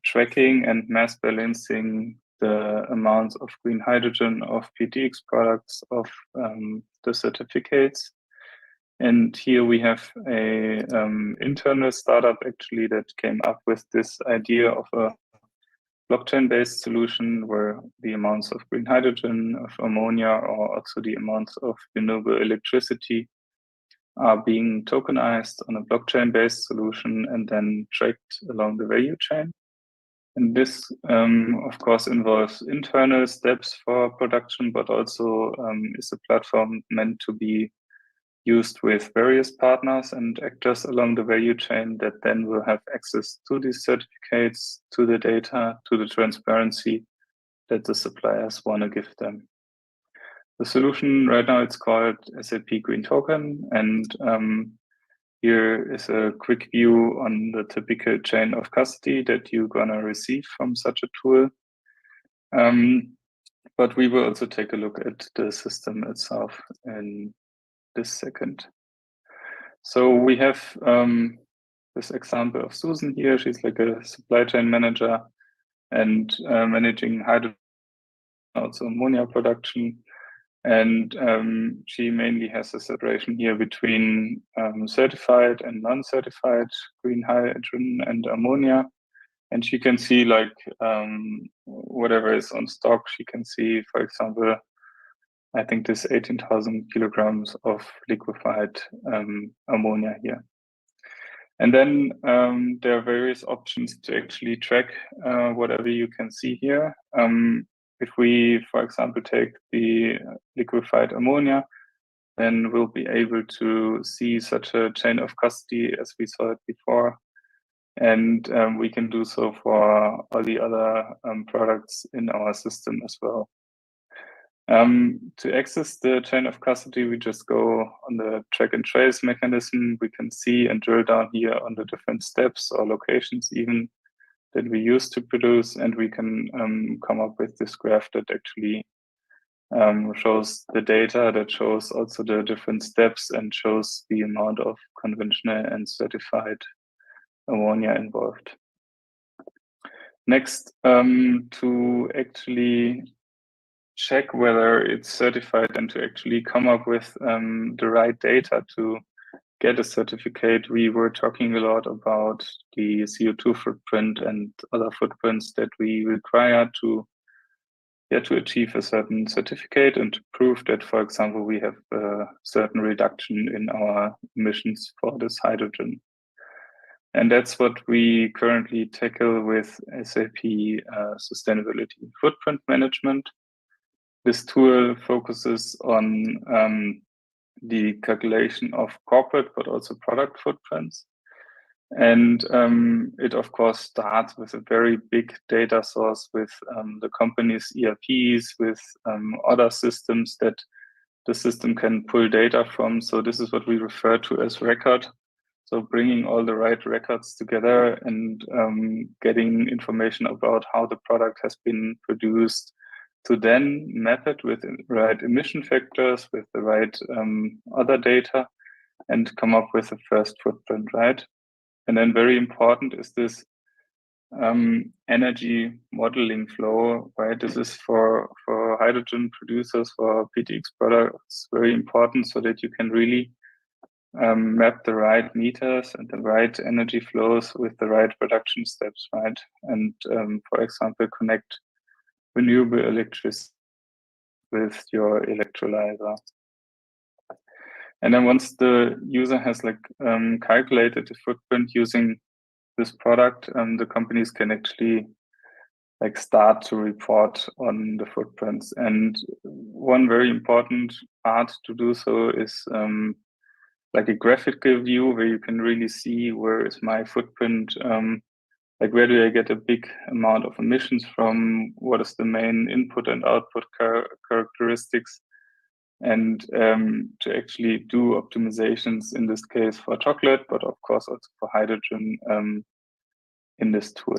tracking and mass balancing the amounts of green hydrogen, of PTX products, of the certificates. And here we have a internal startup actually that came up with this idea of a blockchain-based solution where the amounts of green hydrogen, of ammonia, or also the amounts of renewable electricity are being tokenized on a blockchain-based solution and then tracked along the value chain. And this, of course, involves internal steps for production, but also is a platform meant to be used with various partners and actors along the value chain that then will have access to these certificates, to the data, to the transparency that the suppliers want to give them. The solution right now, it's called SAP Green Token, and here is a quick view on the typical chain of custody that you're gonna receive from such a tool. But we will also take a look at the system itself in this second. So we have this example of Susan here. She's like a supply chain manager and managing hydrogen, also ammonia production. And she mainly has a separation here between certified and non-certified green hydrogen and ammonia. And she can see like whatever is on stock. She can see, for example, I think this 18,000 kilograms of liquefied ammonia here. And then there are various options to actually track whatever you can see here. If we, for example, take the liquefied ammonia, then we'll be able to see such a chain of custody as we saw it before. And we can do so for all the other products in our system as well. To access the chain of custody, we just go on the track and trace mechanism. We can see and drill down here on the different steps or locations even that we use to produce, and we can come up with this graph that actually shows the data, that shows also the different steps and shows the amount of conventional and certified ammonia involved. Next, to actually check whether it's certified and to actually come up with the right data to get a certificate, we were talking a lot about the CO2 footprint and other footprints that we require to achieve a certain certificate and to prove that, for example, we have a certain reduction in our emissions for this hydrogen. And that's what we currently tackle with SAP Sustainability Footprint Management. This tool focuses on the calculation of corporate but also product footprints. And it, of course, starts with a very big data source with the company's ERPs, with other systems that the system can pull data from. So this is what we refer to as record. So bringing all the right records together and getting information about how the product has been produced, to then map it with the right emission factors, with the right other data, and come up with a first footprint, right? And then very important is this energy modeling flow, right? This is for hydrogen producers, for PTX products, very important, so that you can really map the right meters and the right energy flows with the right production steps, right? And for example, connect renewable electricity with your electrolyzer. And then once the user has calculated the footprint using this product, the companies can actually start to report on the footprints. And one very important part to do so is like a graphical view where you can really see where is my footprint, like where do I get a big amount of emissions from, what is the main input and output characteristics, and to actually do optimizations in this case for chocolate, but of course also for hydrogen in this tool.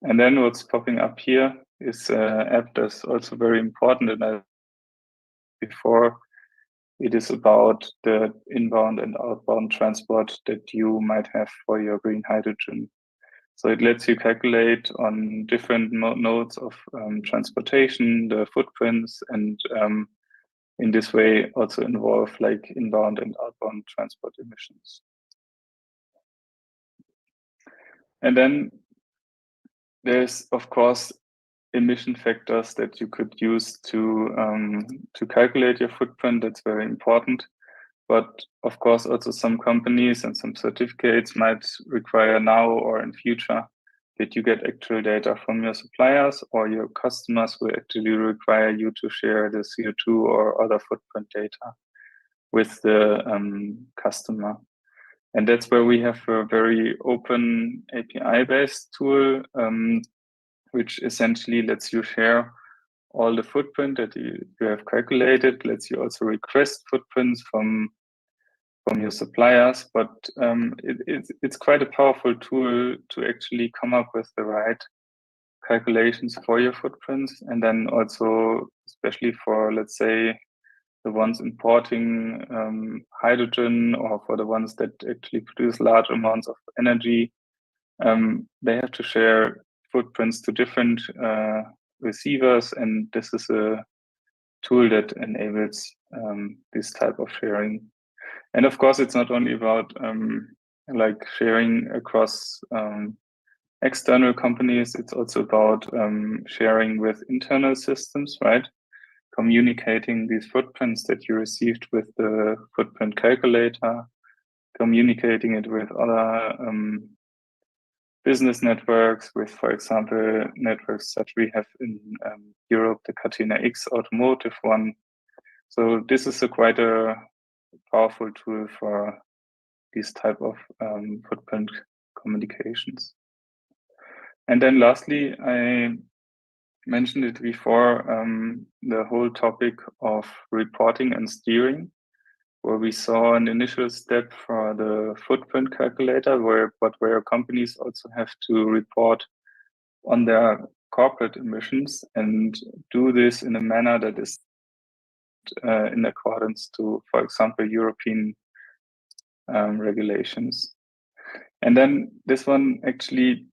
And then what's popping up here is an app that's also very important, and before it is about the inbound and outbound transport that you might have for your green hydrogen. So it lets you calculate on different nodes of transportation, the footprints, and in this way also involve like inbound and outbound transport emissions. And then there's, of course, emission factors that you could use to calculate your footprint. That's very important. But of course, also some companies and some certificates might require now or in future that you get actual data from your suppliers, or your customers will actually require you to share the CO2 or other footprint data with the customer. And that's where we have a very open API-based tool, which essentially lets you share all the footprint that you have calculated, lets you also request footprints from your suppliers, but it's quite a powerful tool to actually come up with the right calculations for your footprints. And then also, especially for, let's say, the ones importing hydrogen, or for the ones that actually produce large amounts of energy, they have to share footprints to different receivers, and this is a tool that enables this type of sharing. And of course, it's not only about like sharing across external companies, it's also about sharing with internal systems, right? Communicating these footprints that you received with the footprint calculator, communicating it with other business networks, with, for example, networks that we have in Europe, the Catena X automotive one. So this is quite a powerful tool for these type of footprint communications. And then lastly, I mentioned it before, the whole topic of reporting and steering, where we saw an initial step for the footprint calculator, where companies also have to report on their corporate emissions and do this in a manner that is in accordance to, for example, European regulations. And then this one actually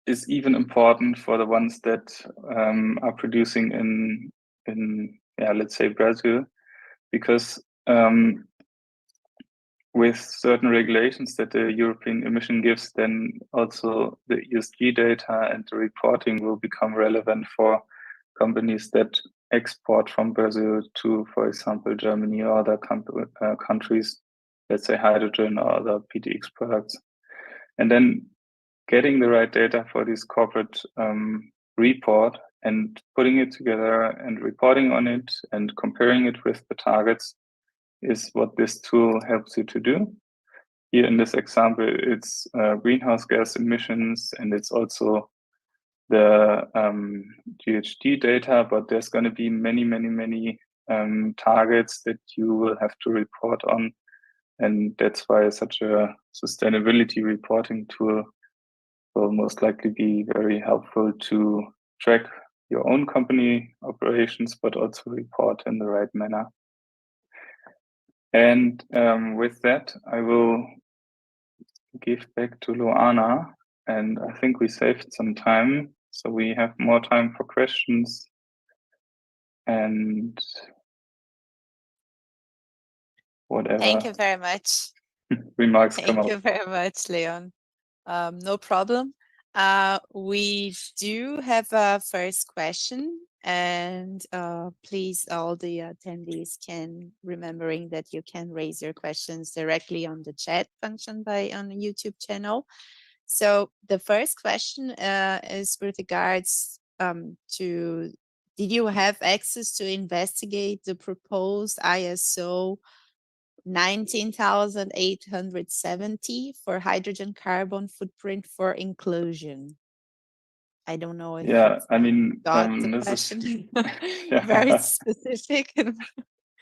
is even important for the ones that are producing in let's say Brazil, because with certain regulations that the European emission gives, then also the ESG data and the reporting will become relevant for companies that export from Brazil to, for example, Germany or other countries, let's say hydrogen or other PTX products. And then getting the right data for this corporate report and putting it together and reporting on it and comparing it with the targets is what this tool helps you to do. here in this example, it's greenhouse gas emissions, and it's also the GHG data, but there's going to be many targets that you will have to report on. And that's why such a sustainability reporting tool will most likely be very helpful to track your own company operations, but also report in the right manner. And with that, I will give back to Luana. And I think we saved some time, so we have more time for questions and whatever. Thank you very much. Remarks come Thank up. you very much, Leon. No problem. We do have a first question, and please, all the attendees can remembering that you can raise your questions directly on the chat function on the YouTube channel. So the first question is with regards to, did you have access to investigate the proposed ISO 19,870 for hydrogen carbon footprint for inclusion? I don't know if I mean, got the this question. is Very specific.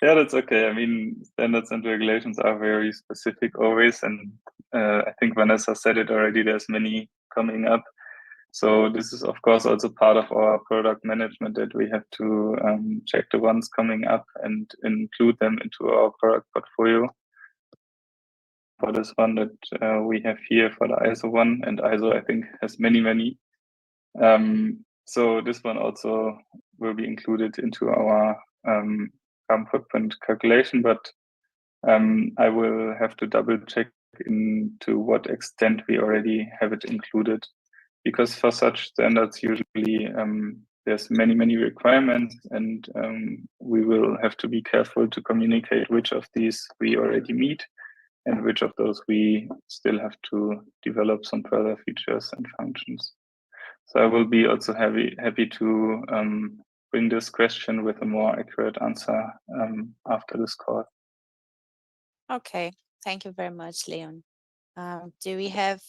Yeah, that's okay. I mean, standards and regulations are very specific always, and I think Vanessa said it already. There's many coming up. So this is, of course, also part of our product management, that we have to check the ones coming up and include them into our product portfolio. For this one that we have here for the ISO one, and ISO, I think, has many. So this one also will be included into our carbon footprint calculation, but I will have to double check into what extent we already have it included, because for such standards usually there's many requirements, and we will have to be careful to communicate which of these we already meet and which of those we still have to develop some further features and functions. So I will be also happy to bring this question with a more accurate answer after this call. Okay, thank you very much, Leon. Do we have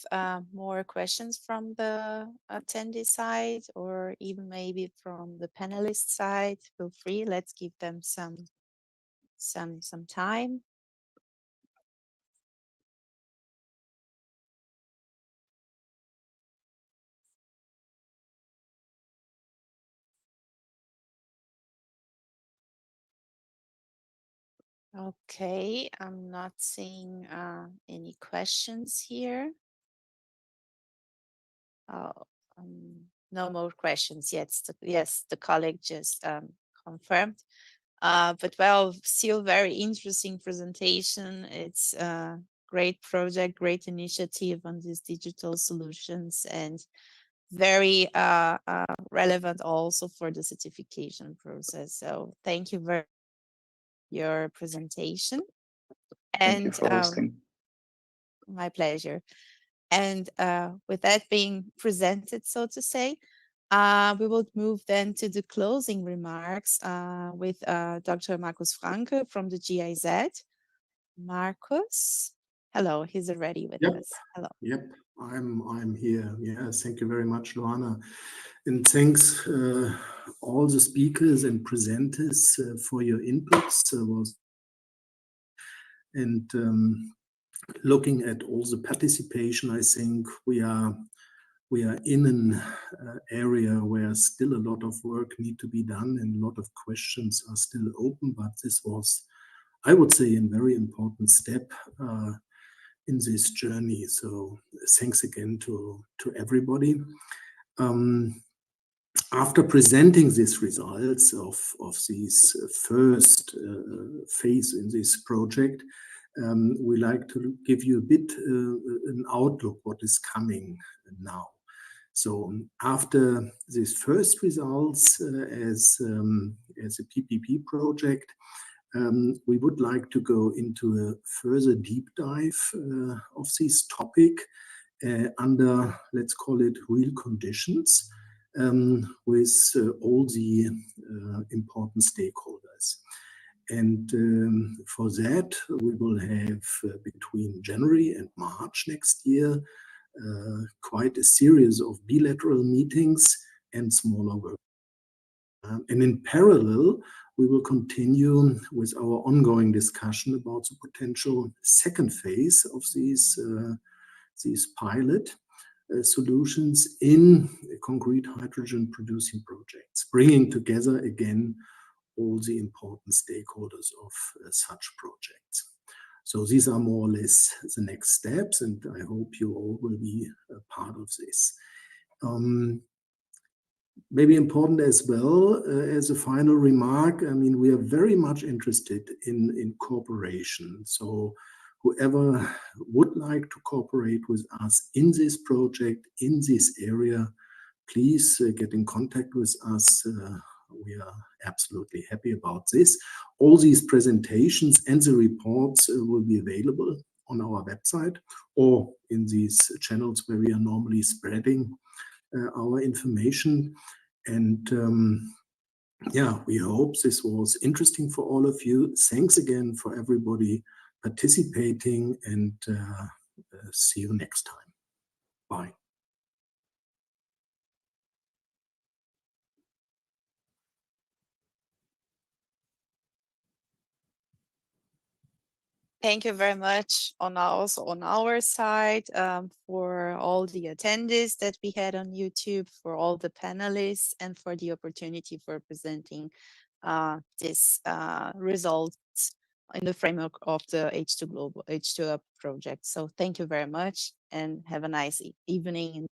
more questions from the attendee side, or even maybe from the panelist side? Feel free. Let's give them some time. Okay, I'm not seeing any questions here. Oh, no more questions yet. Yes, the colleague just confirmed. But well, still very interesting presentation. It's a great project, great initiative on these digital solutions, and very relevant also for the certification process. So thank you very much for your presentation. Thank you for hosting. My pleasure. And with that being presented, so to say, we will move then to the closing remarks with Dr. Markus Franke from the GIZ. Markus, hello, he's already with us. Hello. Yep, I'm here. Yeah, thank you very much, Luana. And thanks all the speakers and presenters for your inputs. Looking at all the participation, I think we are in an area where still a lot of work need to be done, and a lot of questions are still open. But this was, I would say, a very important step in this journey. So thanks again to everybody. After presenting these results of this first phase in this project, we like to give you a bit an outlook what is coming now. So after these first results as a PPP project, we would like to go into a further deep dive of this topic under, let's call it, real conditions with all the important stakeholders. And for that, we will have between January and March next year quite a series of bilateral meetings and smaller work. And in parallel, we will continue with our ongoing discussion about the potential second phase of these pilot solutions in concrete hydrogen producing projects, bringing together again all the important stakeholders of such projects. So these are more or less the next steps, and I hope you all will be a part of this. Maybe important as well, as a final remark, I mean, we are very much interested in cooperation. So whoever would like to cooperate with us in this project, in this area, please get in contact with us. We are absolutely happy about this. All these presentations and the reports will be available on our website or in these channels where we are normally spreading our information. And yeah, we hope this was interesting for all of you. Thanks again for everybody participating, and see you next time. Bye. Thank you very much on our side for all the attendees that we had on YouTube, for all the panelists, and for the opportunity for presenting this results in the framework of the H2 Global H2 Up project. So thank you very much and have a nice evening.